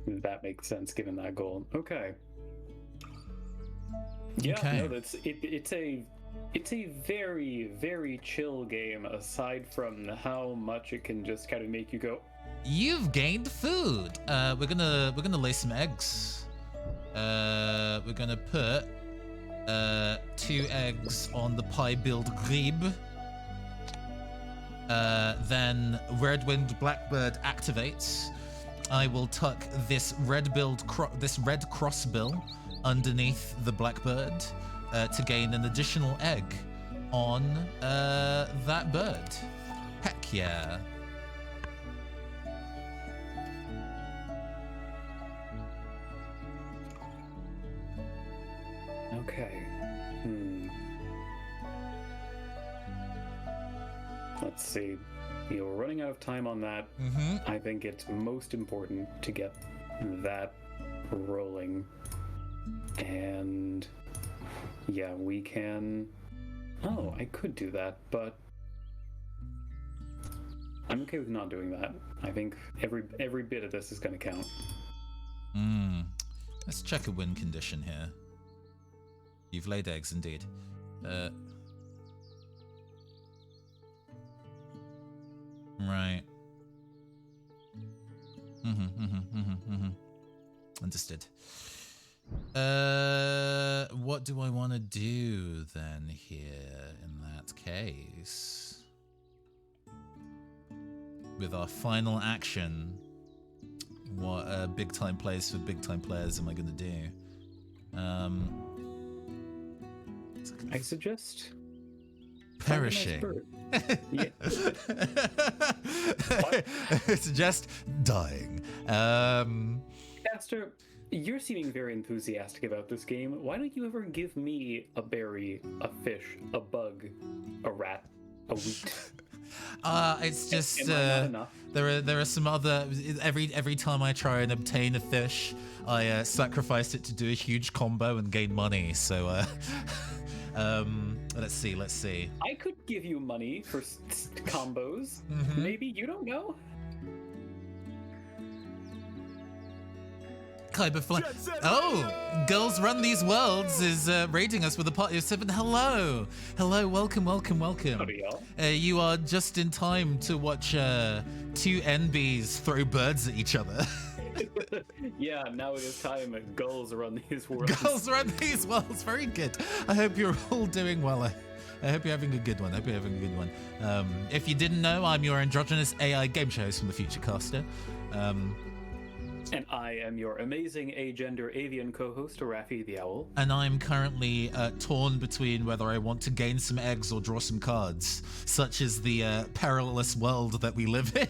[SPEAKER 2] that makes sense given that goal. Okay. Yeah,
[SPEAKER 1] Okay.
[SPEAKER 2] no, it's a very, very chill game, aside from how much it can just kind of make you go,
[SPEAKER 1] You've gained food. We're gonna lay some eggs. We're gonna put 2 eggs on the pie-billed grebe. Then red-winged blackbird activates. I will tuck this red crossbill underneath the blackbird to gain an additional egg on that bird. Heck yeah.
[SPEAKER 2] okay. Let's see. We're running out of time on that. I think it's most important to get that rolling. And yeah, we can... Oh, I could do that, but I'm okay with not doing that. I think every bit of this is going to count.
[SPEAKER 1] Let's check a win condition here. You've laid eggs, indeed. Right. Understood. What do I want to do then here in that case? With our final action, what big time plays for big time players am I going to do?
[SPEAKER 2] I suggest
[SPEAKER 1] perishing.
[SPEAKER 2] Yeah.
[SPEAKER 1] It's just dying.
[SPEAKER 2] Caster, you're seeming very enthusiastic about this game. Why don't you ever give me a berry, a fish, a bug, a rat, a wheat?
[SPEAKER 1] It's just
[SPEAKER 2] Am I not enough?
[SPEAKER 1] there are some other every time I try and obtain a fish, I sacrifice it to do a huge combo and gain money. So let's see.
[SPEAKER 2] I could give you money for combos. Maybe you don't know.
[SPEAKER 1] Oh, Girls Run These Worlds is raiding us with a party of 7. Hello, welcome.
[SPEAKER 2] Howdy, y'all.
[SPEAKER 1] You are just in time to watch 2 NBs throw birds at each other.
[SPEAKER 2] Yeah, now it is time. Gulls run these worlds.
[SPEAKER 1] Girls Run These Worlds, very good. I hope you're all doing well. I hope you're having a good one. If you didn't know, I'm your androgynous AI game show host from the Future Caster.
[SPEAKER 2] And I am your amazing agender avian co-host, Raffi the Owl.
[SPEAKER 1] And I'm currently torn between whether I want to gain some eggs or draw some cards, such is the perilous world that we live in.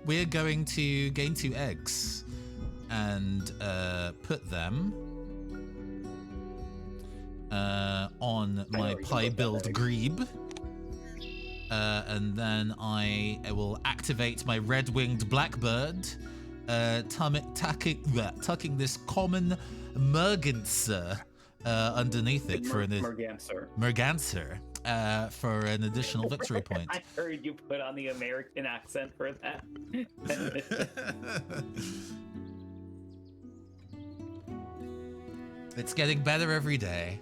[SPEAKER 1] We're going to gain 2 eggs and put them on my pie-billed grebe. And then I will activate my red-winged blackbird, tucking this common merganser underneath it for an merganser for an additional victory point.
[SPEAKER 2] I heard you put on the American accent for that.
[SPEAKER 1] It's getting better every day.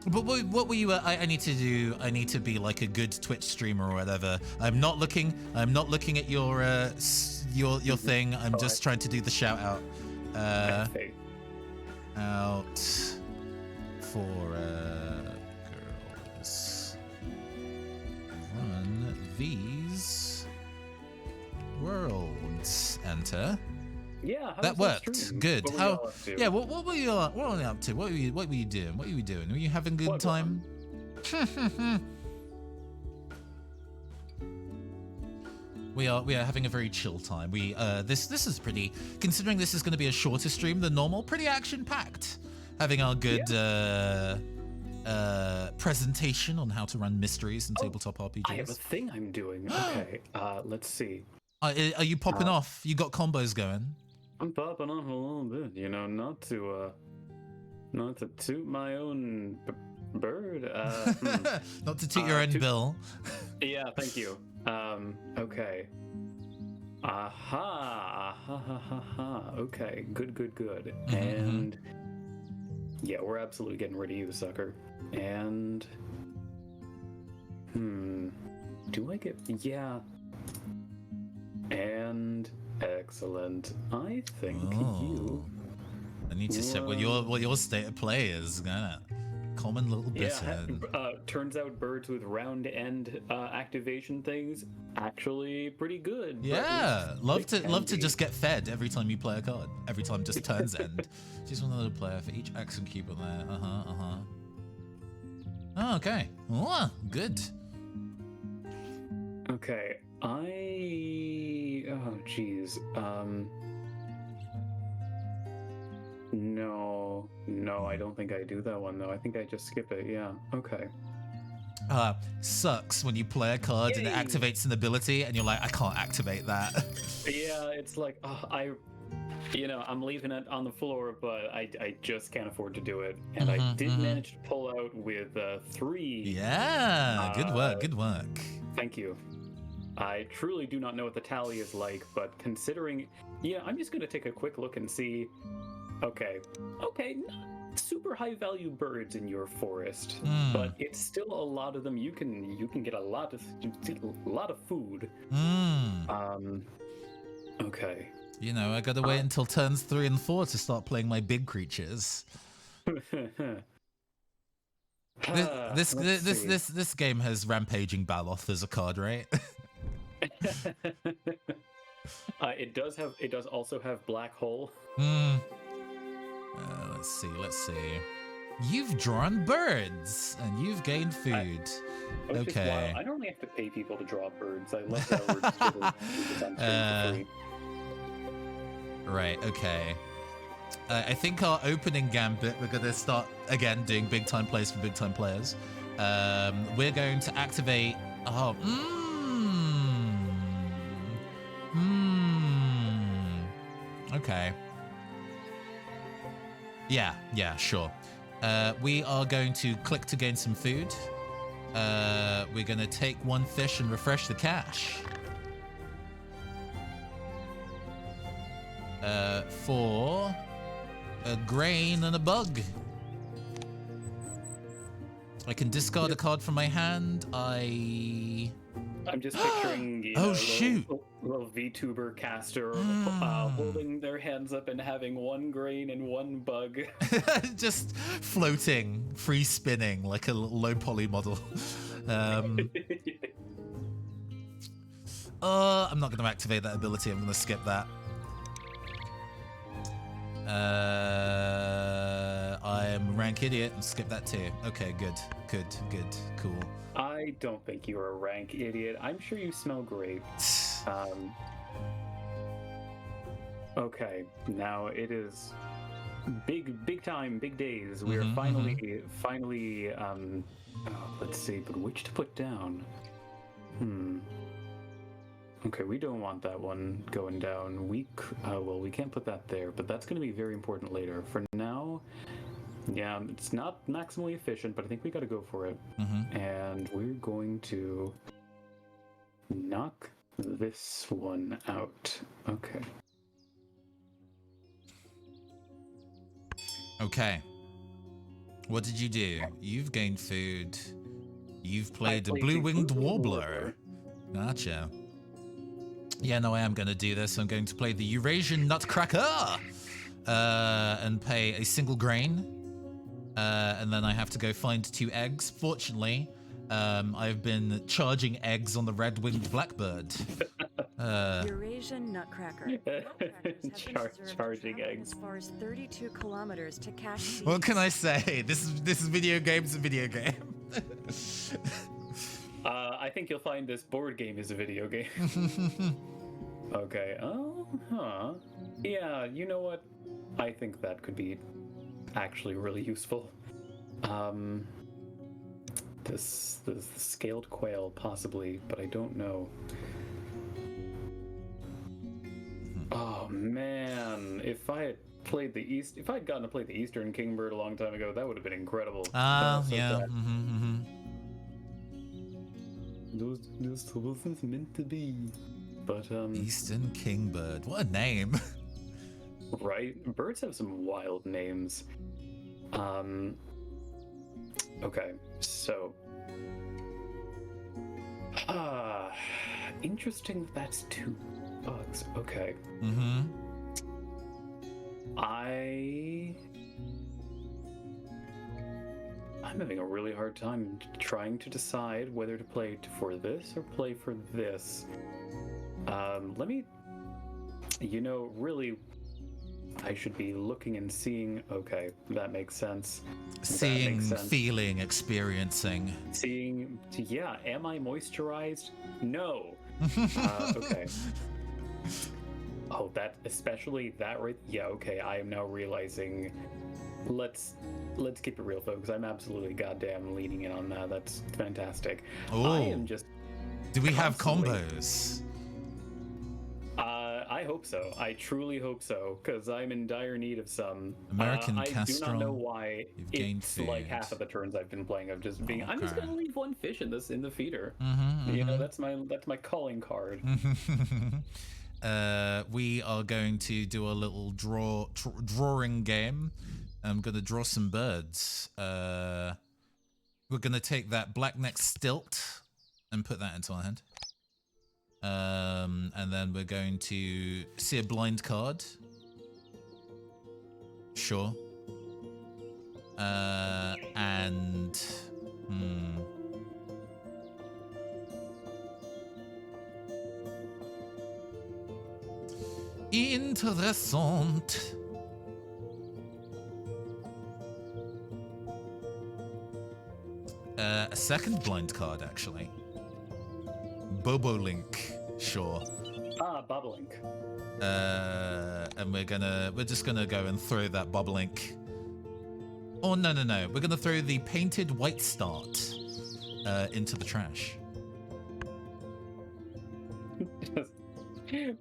[SPEAKER 1] But what were you? I need to do. I need to be like a good Twitch streamer or whatever. I'm not looking at your thing. I'm just trying to do the shout out. Out for girls. Run these Worlds. Enter.
[SPEAKER 2] Yeah, how
[SPEAKER 1] That
[SPEAKER 2] was
[SPEAKER 1] worked.
[SPEAKER 2] stream?
[SPEAKER 1] Good.
[SPEAKER 2] What were
[SPEAKER 1] How?
[SPEAKER 2] y'all up to?
[SPEAKER 1] Yeah. What were you? What were you up to? What were you doing? What were you doing? Were you having a good
[SPEAKER 2] What
[SPEAKER 1] time? We are having a very chill time. We this is pretty, considering this is going to be a shorter stream than normal, pretty action packed. Having our good presentation on how to run mysteries and tabletop RPGs.
[SPEAKER 2] I have a thing I'm doing. Okay, let's see.
[SPEAKER 1] Are you popping off? You got combos going?
[SPEAKER 2] I'm popping off a little bit, you know, not to toot my own bird.
[SPEAKER 1] Not to toot your own bill.
[SPEAKER 2] Yeah, thank you. Okay. Aha. Okay, good. And yeah, we're absolutely getting rid of you, sucker. And do I get and excellent. I think you.
[SPEAKER 1] I need to check what your state of play is. Common little bit.
[SPEAKER 2] Turns out birds with round end activation things actually pretty good.
[SPEAKER 1] Yeah, love to just get fed every time you play a card. Every time just turns end. Choose one other player for each action cube on there. Oh, okay. Oh, good.
[SPEAKER 2] Okay, oh geez. No, I don't think I do that one though. I think I just skip it. Yeah. Okay.
[SPEAKER 1] Sucks when you play a card and it activates an ability and you're like, I can't activate that.
[SPEAKER 2] Yeah, it's like I'm leaving it on the floor, but I just can't afford to do it. And I did manage to pull out with 3.
[SPEAKER 1] Yeah, good work.
[SPEAKER 2] Thank you. I truly do not know what the tally is like, but considering, I'm just going to take a quick look and see. Okay, not super high value birds in your forest, but it's still a lot of them. You can get a lot of food. Okay.
[SPEAKER 1] I gotta wait until turns 3 and 4 to start playing my big creatures. This game has Rampaging Baloth as a card, right?
[SPEAKER 2] It does also have Black Hole.
[SPEAKER 1] Let's see. You've drawn birds and you've gained food. Okay.
[SPEAKER 2] I normally have to pay people to draw birds. I love that word.
[SPEAKER 1] Right. Okay. I think our opening gambit, we're going to start again doing big time plays for big time players. We're going to activate. Okay. Yeah, sure. We are going to click to gain some food. We're going to take 1 fish and refresh the cache. For a grain and a bug. I can discard a card from my hand.
[SPEAKER 2] I'm just picturing little VTuber caster holding their hands up and having 1 grain and 1 bug.
[SPEAKER 1] Just floating, free spinning like a low poly model. I'm not going to activate that ability. I'm going to skip that. I'm rank idiot and skip that too. Okay, good, cool.
[SPEAKER 2] I don't think you're a rank idiot. I'm sure you smell great. Okay, now it is big time, big days. We are finally. Let's see, but which to put down? Okay, we don't want that one going down. We can't put that there, but that's going to be very important later. For now, yeah, it's not maximally efficient, but I think we got to go for it. And we're going to knock this one out. Okay.
[SPEAKER 1] Okay. What did you do? You've gained food. You've played a blue-winged warbler. Gotcha. Yeah, no, I am going to do this. I'm going to play the Eurasian Nutcracker and pay a single grain. And then I have to go find 2 eggs. Fortunately, I've been charging eggs on the red-winged blackbird.
[SPEAKER 3] Eurasian nutcracker. Nutcrackers have been observed
[SPEAKER 2] Charging
[SPEAKER 3] traveling
[SPEAKER 2] eggs.
[SPEAKER 3] as far as 32 kilometers to cache seeds.
[SPEAKER 1] What can I say? This is video games, a video game.
[SPEAKER 2] I think you'll find this board game is a video game. Okay. Oh, huh. Yeah, you know what? I think that could be actually really useful. This scaled quail possibly, but I don't know. Oh man, if I had gotten to play the Eastern Kingbird a long time ago, that would have been incredible.
[SPEAKER 1] Ah,
[SPEAKER 2] So
[SPEAKER 1] yeah.
[SPEAKER 2] sad. Those wasn't meant to be. But
[SPEAKER 1] Eastern Kingbird. What a name.
[SPEAKER 2] right? Birds have some wild names. Okay, so interesting that's 2 bugs. Okay.
[SPEAKER 1] Mm-hmm.
[SPEAKER 2] I'm having a really hard time trying to decide whether to play for this or play for this. Let me, really, I should be looking and seeing. Okay, that makes sense.
[SPEAKER 1] Seeing, feeling, experiencing.
[SPEAKER 2] Seeing, yeah, am I moisturized? No. Okay. Oh, that, especially that right, yeah, okay, I am now realizing, let's keep it real, folks. I'm absolutely goddamn leaning in on that. That's fantastic.
[SPEAKER 1] Oh.
[SPEAKER 2] I am just...
[SPEAKER 1] Do we have
[SPEAKER 2] constantly-
[SPEAKER 1] combos?
[SPEAKER 2] I hope so. I truly hope so, because I'm in dire need of some.
[SPEAKER 1] American
[SPEAKER 2] I do
[SPEAKER 1] Castrol.
[SPEAKER 2] not know why
[SPEAKER 1] You've gained
[SPEAKER 2] it's like
[SPEAKER 1] food.
[SPEAKER 2] half of the turns I've been playing of just being. I'm just
[SPEAKER 1] Okay.
[SPEAKER 2] gonna leave 1 fish in the feeder.
[SPEAKER 1] Mm-hmm,
[SPEAKER 2] You know, that's my calling card.
[SPEAKER 1] We are going to do a little drawing game. I'm going to draw some birds. We're going to take that black-necked stilt and put that into our hand. And then we're going to see a blind card. Sure. And... Interessant. A second blind card, actually. Bobolink, sure.
[SPEAKER 2] Bobolink.
[SPEAKER 1] And we're just gonna go and throw that bobolink. Oh no. We're gonna throw the painted white start into the trash.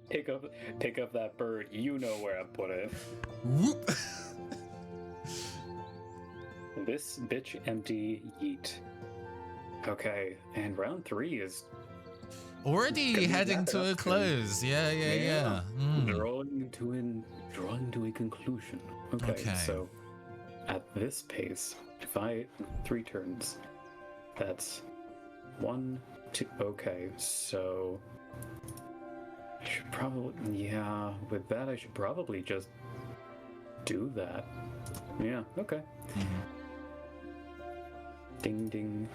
[SPEAKER 2] Pick up that bird. You know where I put it.
[SPEAKER 1] Whoop.
[SPEAKER 2] This bitch empty yeet. Okay, and round 3 is
[SPEAKER 1] Already
[SPEAKER 2] Gonna
[SPEAKER 1] heading
[SPEAKER 2] wrap it
[SPEAKER 1] to a
[SPEAKER 2] up
[SPEAKER 1] close. Yeah.
[SPEAKER 2] drawing to a conclusion. Okay, so at this pace, if I 3 turns, that's 1, 2. Okay, so I should probably, with that I should probably just do that. Yeah, okay. Ding ding.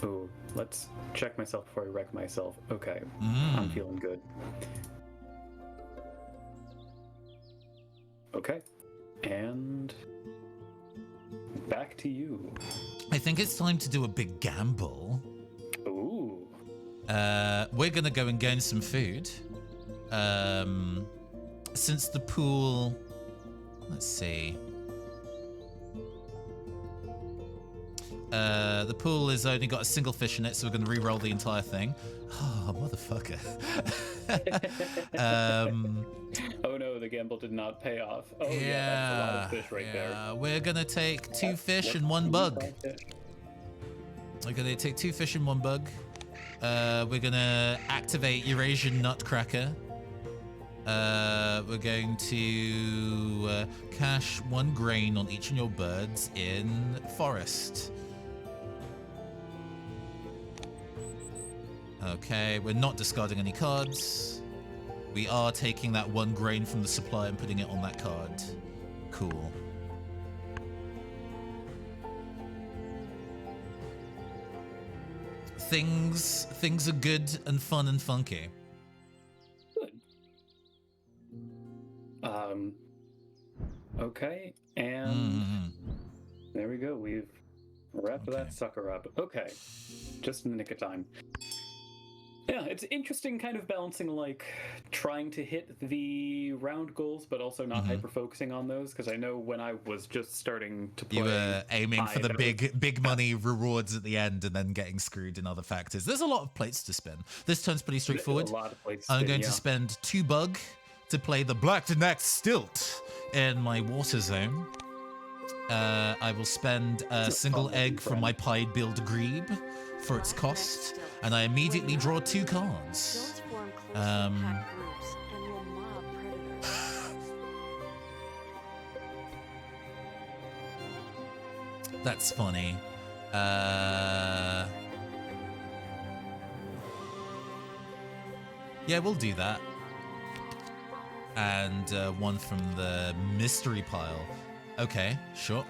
[SPEAKER 2] Oh, let's check myself before I wreck myself. Okay, I'm feeling good. Okay, and back to you.
[SPEAKER 1] I think it's time to do a big gamble.
[SPEAKER 2] Ooh.
[SPEAKER 1] We're gonna go and gain some food. Since the pool, let's see. The pool has only got a single fish in it, so we're gonna re-roll the entire thing. Oh, motherfucker.
[SPEAKER 2] Oh no, the gamble did not pay off. Oh yeah, that's a lot of fish right there.
[SPEAKER 1] We're gonna take 2 fish and 1 bug. We're gonna take 2 fish and 1 bug. We're gonna activate Eurasian Nutcracker. We're going to cache 1 grain on each of your birds in forest. Okay, we're not discarding any cards. We are taking that 1 grain from the supply and putting it on that card. Cool. Things are good and fun and funky.
[SPEAKER 2] Okay, and there we go. We've wrapped that sucker up. Okay, just in the nick of time. Yeah, it's interesting kind of balancing, like, trying to hit the round goals, but also not hyper-focusing on those, because I know when I was just starting to play...
[SPEAKER 1] You were aiming for the big money rewards at the end and then getting screwed in other factors. There's a lot of plates to spin. This turn's pretty straightforward.
[SPEAKER 2] A lot of plates to
[SPEAKER 1] I'm
[SPEAKER 2] spin,
[SPEAKER 1] going to spend 2 bug to play the Black Neck Stilt in my water zone. I will spend a single egg from my pied build grebe for its cost, and I immediately draw 2 cards.
[SPEAKER 3] Stilts form closely packed groups and will mob predators.
[SPEAKER 1] That's funny. Yeah, we'll do that. And one from the mystery pile. Okay, sure.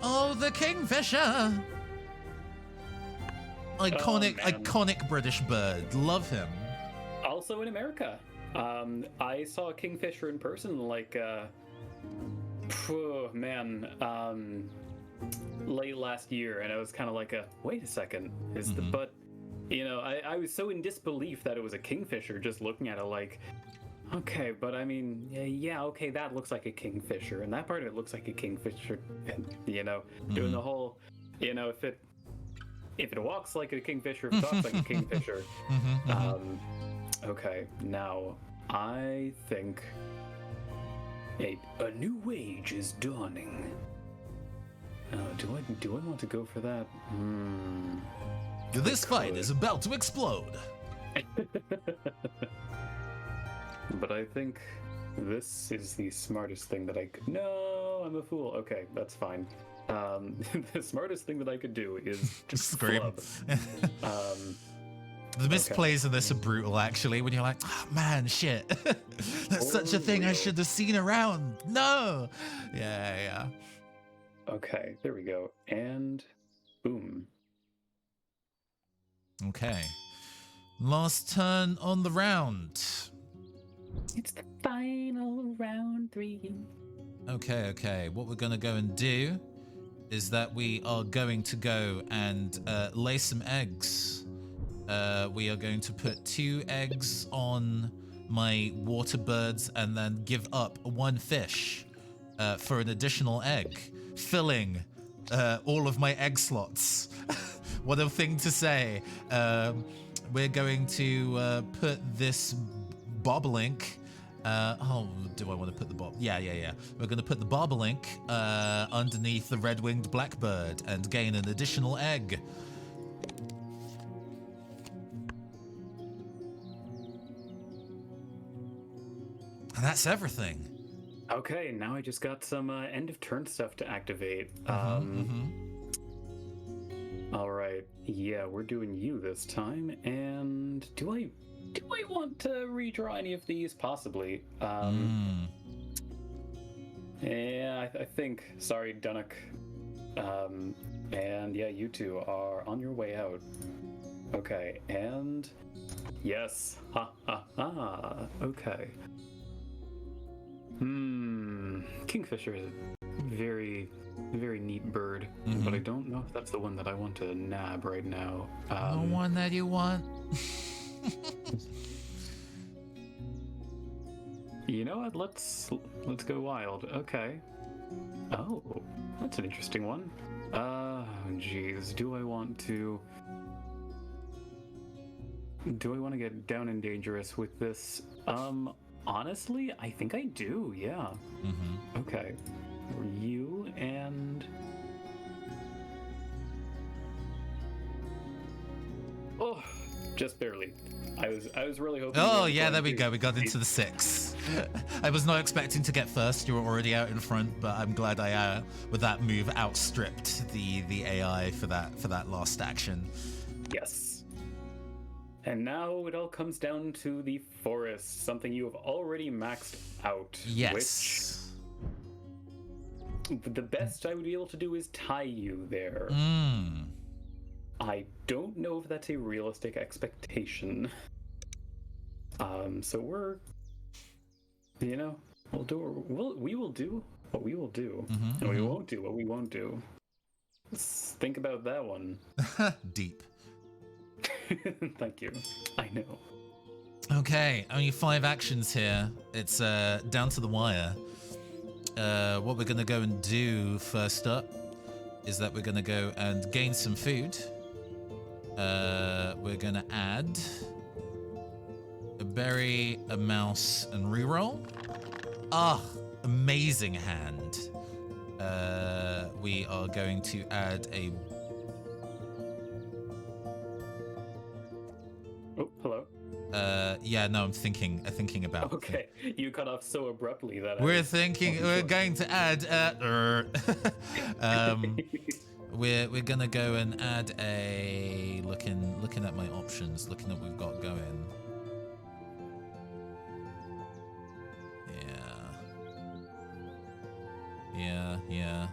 [SPEAKER 1] Oh, the Kingfisher! Iconic British bird. Love him.
[SPEAKER 2] Also in America. I saw a kingfisher in person, like, late last year, and I was kind of like, wait a second, but, you know, I was so in disbelief that it was a kingfisher, just looking at it like, okay, but I mean, yeah, okay, that looks like a kingfisher, and that part of it looks like a kingfisher, and, you know, doing the whole, you know, if it walks like a kingfisher, if it talks like a kingfisher. Okay, now, I think a new age is dawning. Do I want to go for that?
[SPEAKER 1] This fight is about to explode.
[SPEAKER 2] But I think this is the smartest thing that I could... No, I'm a fool. Okay, that's fine. The smartest thing that I could do is just
[SPEAKER 1] scream. The misplays of this are brutal, actually, when you're like, oh, man, shit. That's such a thing I should have seen around. No! Yeah.
[SPEAKER 2] Okay, there we go. And boom.
[SPEAKER 1] Okay. Last turn on the round.
[SPEAKER 2] It's the final round 3.
[SPEAKER 1] Okay. What we're going to go and do is that we are going to go and lay some eggs. We are going to put 2 eggs on my water birds and then give up 1 fish for an additional egg, filling all of my egg slots. What a thing to say. We're going to put this bobolink. Do I want to put the bob? Yeah. We're going to put the bobolink underneath the red-winged blackbird and gain an additional egg. And that's everything.
[SPEAKER 2] Okay, now I just got some end of turn stuff to activate. All right, yeah, we're doing you this time. And do I want to redraw any of these? Possibly. Yeah, I think. Sorry, Dunnock. And yeah, you two are on your way out. Okay, and yes. Okay. Kingfisher is a very, very neat bird, but I don't know if that's the one that I want to nab right now.
[SPEAKER 1] The one that you want.
[SPEAKER 2] You know what? Let's go wild. Okay. Oh, that's an interesting one. Geez, do I want to get down and dangerous with this? Honestly, I think I do, yeah. Okay. You and... Oh, just barely. I was really hoping...
[SPEAKER 1] Oh, yeah, there we go. We got into the 6. I was not expecting to get first. You were already out in front, but I'm glad I, with that move, outstripped the AI for that last action.
[SPEAKER 2] Yes. And now it all comes down to the forest, something you have already maxed out.
[SPEAKER 1] Yes.
[SPEAKER 2] Which the best I would be able to do is tie you there. I don't know if that's a realistic expectation. So we're, we will do what we will do, and we won't do what we won't do. Let's think about that one.
[SPEAKER 1] Deep.
[SPEAKER 2] Thank you. I know.
[SPEAKER 1] Okay, only 5 actions here. It's down to the wire. What we're gonna go and do first up is that we're gonna go and gain some food. We're gonna add a berry, a mouse, and reroll. Ah, amazing hand. We are going to add a...
[SPEAKER 2] Oh, hello.
[SPEAKER 1] Yeah, no, I'm thinking about...
[SPEAKER 2] Okay, you cut off so abruptly that
[SPEAKER 1] we're going to add... we're gonna go and add a... Looking at my options, looking at what we've got going. Yeah.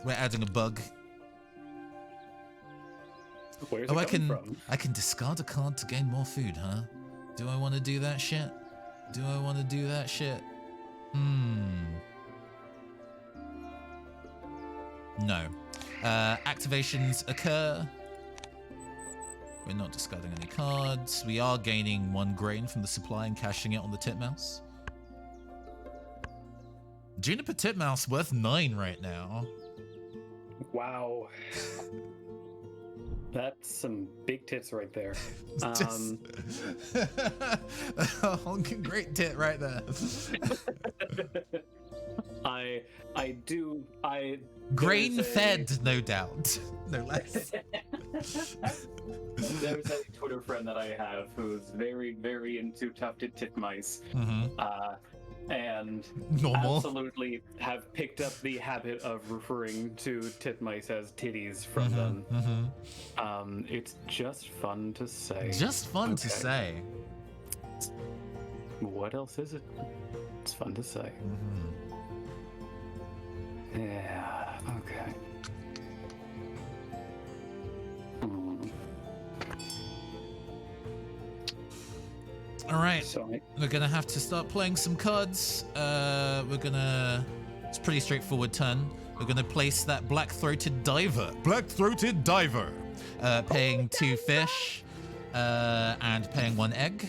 [SPEAKER 1] We're adding a bug.
[SPEAKER 2] Where's it coming from?
[SPEAKER 1] I can discard a card to gain more food, huh? Do I want to do that shit? No. Activations occur. We're not discarding any cards. We are gaining 1 grain from the supply and cashing it on the titmouse. Juniper titmouse worth 9 right now.
[SPEAKER 2] Wow. That's some big tits right there.
[SPEAKER 1] A honking great tit right there. Grain fed, no doubt. No less.
[SPEAKER 2] There's a Twitter friend that I have who's very, very into tufted titmice. And absolutely have picked up the habit of referring to titmice as titties from them. It's just fun to say.
[SPEAKER 1] Just fun to say.
[SPEAKER 2] What else is it? It's fun to say. Yeah, okay.
[SPEAKER 1] All right, we're gonna have to start playing some cards. It's a pretty straightforward turn. We're gonna place that black-throated diver. Paying 2 fish, and paying 1 egg.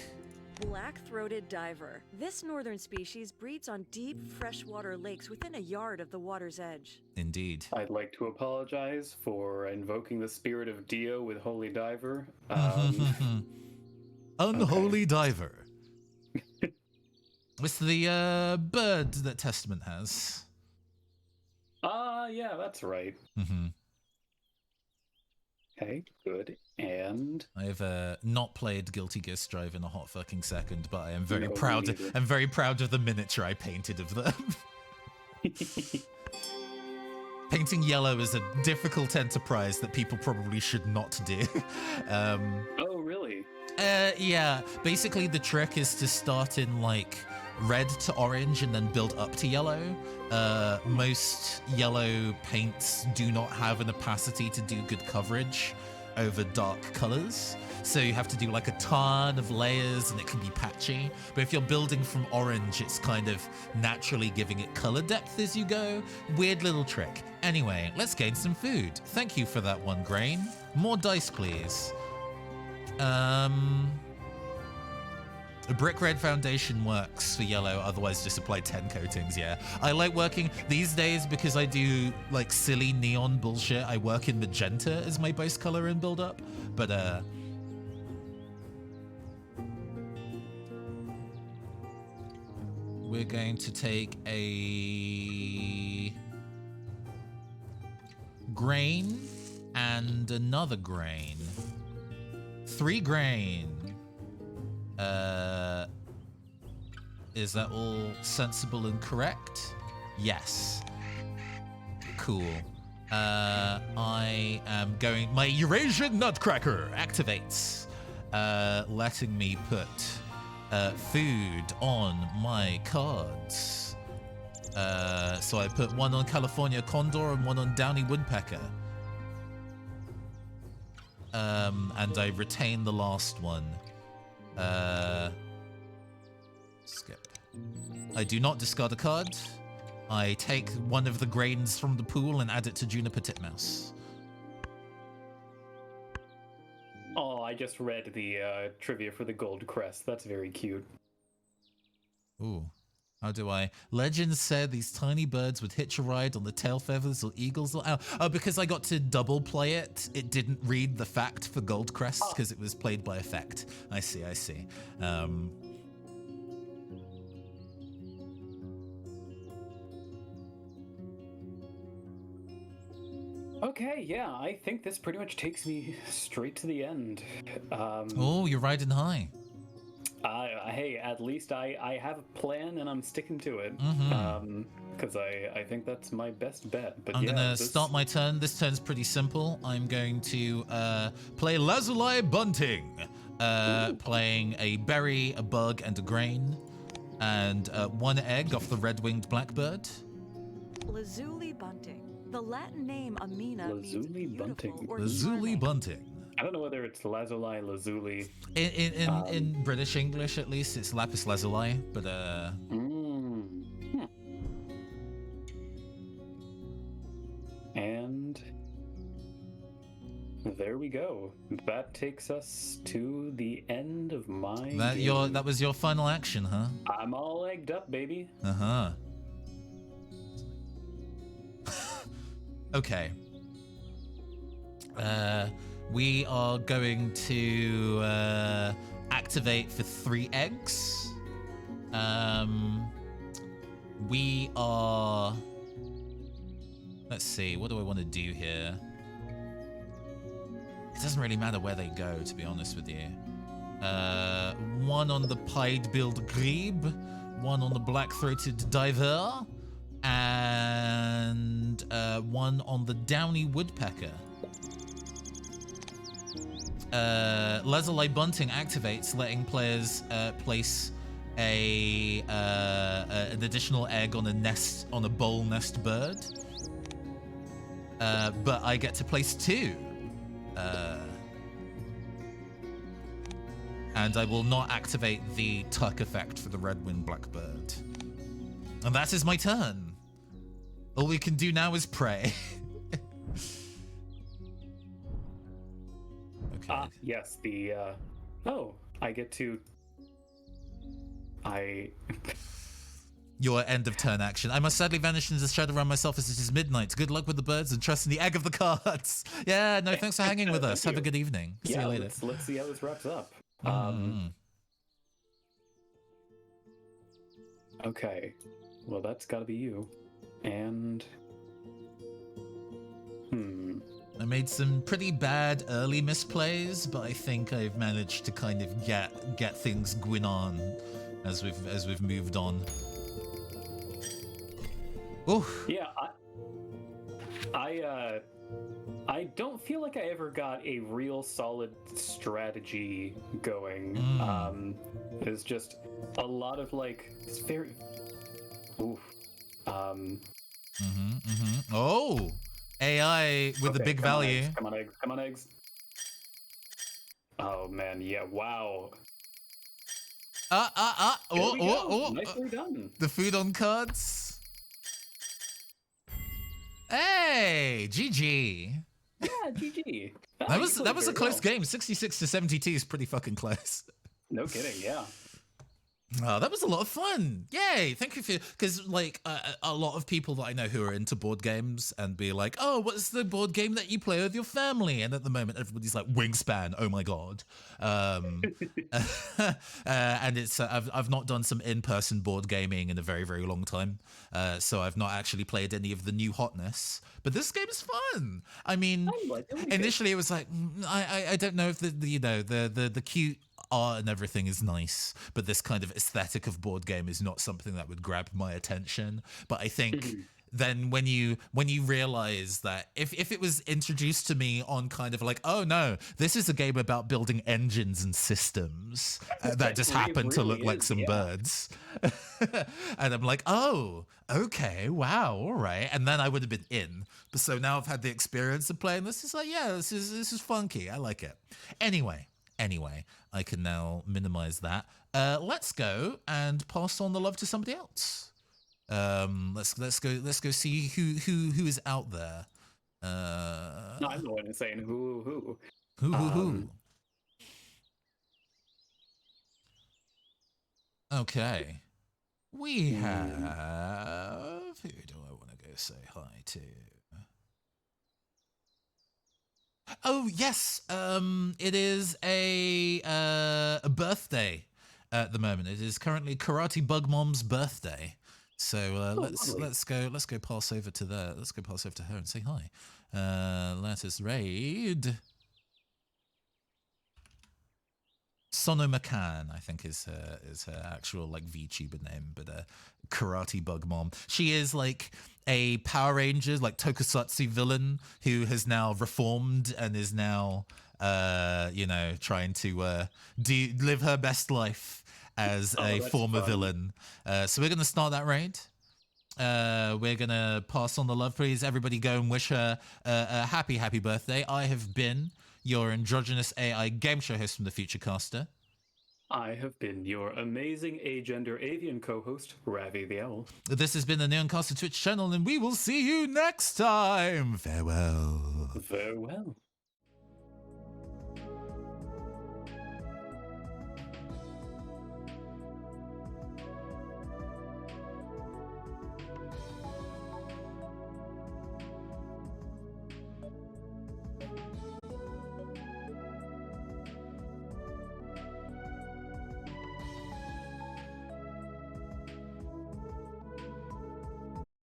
[SPEAKER 3] Black-throated diver. This northern species breeds on deep freshwater lakes within a yard of the water's edge.
[SPEAKER 1] Indeed.
[SPEAKER 2] I'd like to apologize for invoking the spirit of Dio with Holy Diver.
[SPEAKER 1] Unholy diver. It's the bird that Testament has.
[SPEAKER 2] Yeah, that's right. Okay, good. And
[SPEAKER 1] I've not played Guilty Gear Strive in a hot fucking second, but I am very proud. I'm very proud of the miniature I painted of them. Painting yellow is a difficult enterprise that people probably should not do.
[SPEAKER 2] Oh, really?
[SPEAKER 1] Yeah. Basically, the trick is to start in like red to orange and then build up to yellow. Most yellow paints do not have an opacity to do good coverage over dark colors. So you have to do like a ton of layers and it can be patchy. But if you're building from orange, it's kind of naturally giving it color depth as you go. Weird little trick. Anyway, let's gain some food. Thank you for that 1 grain. More dice, please. A brick red foundation works for yellow, otherwise just apply 10 coatings, yeah. I like working these days because I do like silly neon bullshit. I work in magenta as my base color and build up, but we're going to take a grain and another grain. 3 grain. Is that all sensible and correct? Yes. Cool. I am going... My Eurasian Nutcracker activates, letting me put food on my cards. So I put one on California Condor and one on Downy Woodpecker. And I retain the last one. Skip. I do not discard a card. I take one of the grains from the pool and add it to Juniper Titmouse.
[SPEAKER 2] Oh, I just read the trivia for the Gold Crest. That's very cute.
[SPEAKER 1] Ooh. How do I? Legend said these tiny birds would hitch a ride on the tail feathers or eagles or owl. Oh, because I got to double play it, it didn't read the fact for Goldcrest because it was played by effect. I see, I see.
[SPEAKER 2] Okay, yeah, I think this pretty much takes me straight to the end.
[SPEAKER 1] Oh, you're riding high.
[SPEAKER 2] Hey, at least I have a plan and I'm sticking to it. Because I think that's my best bet. But
[SPEAKER 1] I'm gonna start my turn. This turn's pretty simple. I'm going to play Lazuli Bunting, playing a berry, a bug, and a grain, and one egg off the red-winged blackbird.
[SPEAKER 3] Lazuli bunting. The Latin name Amina means
[SPEAKER 2] Lazuli
[SPEAKER 3] beautiful
[SPEAKER 2] bunting.
[SPEAKER 3] or
[SPEAKER 1] Lazuli
[SPEAKER 3] charming.
[SPEAKER 1] Bunting.
[SPEAKER 2] I don't know whether it's lazuli, lazuli.
[SPEAKER 1] In British English, at least, it's lapis lazuli, but
[SPEAKER 2] And there we go. That takes us to the end of my game.
[SPEAKER 1] That was your final action, huh?
[SPEAKER 2] I'm all egged up, baby.
[SPEAKER 1] Uh-huh. Okay. We are going to activate for 3 eggs. We are... Let's see, what do I want to do here? It doesn't really matter where they go, to be honest with you. One on the pied-billed grebe, one on the black-throated diver, and one on the downy woodpecker. Lazuli Bunting activates, letting players place an additional egg on a bowl nest bird. But I get to place 2. And I will not activate the tuck effect for the red-winged blackbird. And that is my turn. All we can do now is pray. Okay.
[SPEAKER 2] Yes, I get to...
[SPEAKER 1] Your end of turn action. I must sadly vanish into the shadow around myself as it is midnight. Good luck with the birds and trust in the egg of the cards. Yeah, no, thanks for hanging with us. Have a good evening. See you later.
[SPEAKER 2] Let's see how this wraps up. Okay. Well, that's gotta be you. And...
[SPEAKER 1] I made some pretty bad early misplays, but I think I've managed to kind of get things going on as we've moved on. Oh.
[SPEAKER 2] Yeah, I don't feel like I ever got a real solid strategy going. It's just a lot of it's very... Oof.
[SPEAKER 1] Oh! AI with the big value.
[SPEAKER 2] Come on, eggs. Come on, eggs. Oh, man. Yeah, wow. Nicely done.
[SPEAKER 1] The food on cards. Hey, GG.
[SPEAKER 2] Yeah, GG.
[SPEAKER 1] That was a close game. 66 to 72 is pretty fucking close.
[SPEAKER 2] No kidding, yeah.
[SPEAKER 1] Oh, that was a lot of fun. Yay. Thank you for... Because, a lot of people that I know who are into board games and be like, oh, what's the board game that you play with your family? And at the moment, everybody's like, Wingspan. Oh, my God. And it's... I've not done some in-person board gaming in a very, very long time. So I've not actually played any of the new hotness. But this game is fun. I mean, initially it was like, I don't know if the cute art and everything is nice, but this kind of aesthetic of board game is not something that would grab my attention. But I think then when you realize that if it was introduced to me on kind of like, oh no, this is a game about building engines and systems that just happen to look like some birds, and I'm like, oh, okay, wow, all right, and then I would have been in. But so now I've had the experience of playing this. It's like, yeah, this is funky. I like it. Anyway, I can now minimize that. Let's go and pass on the love to somebody else. Let's go see who is out there.
[SPEAKER 2] No, I'm the one who's saying who.
[SPEAKER 1] Who. Okay. We have, who do I want to go say hi to? Oh yes, it is a birthday at the moment. It is currently Karate Bug Mom's birthday. So let's go pass over to there. Let's go pass over to her and say hi. Let us raid. Sono McCann, I think is her actual like VTuber name, but Karate Bug Mom. She is like a Power Rangers like tokusatsu villain who has now reformed and is now trying to live her best life as a former villain. So we're gonna start that raid. We're gonna pass on the love. Please, everybody, go and wish her a happy birthday. I have been your androgynous AI game show host from the Futurecaster.
[SPEAKER 2] I have been your amazing agender avian co-host, Raffi the Owl.
[SPEAKER 1] This has been the Neoncaster Twitch channel, and we will see you next time. Farewell.
[SPEAKER 2] Farewell.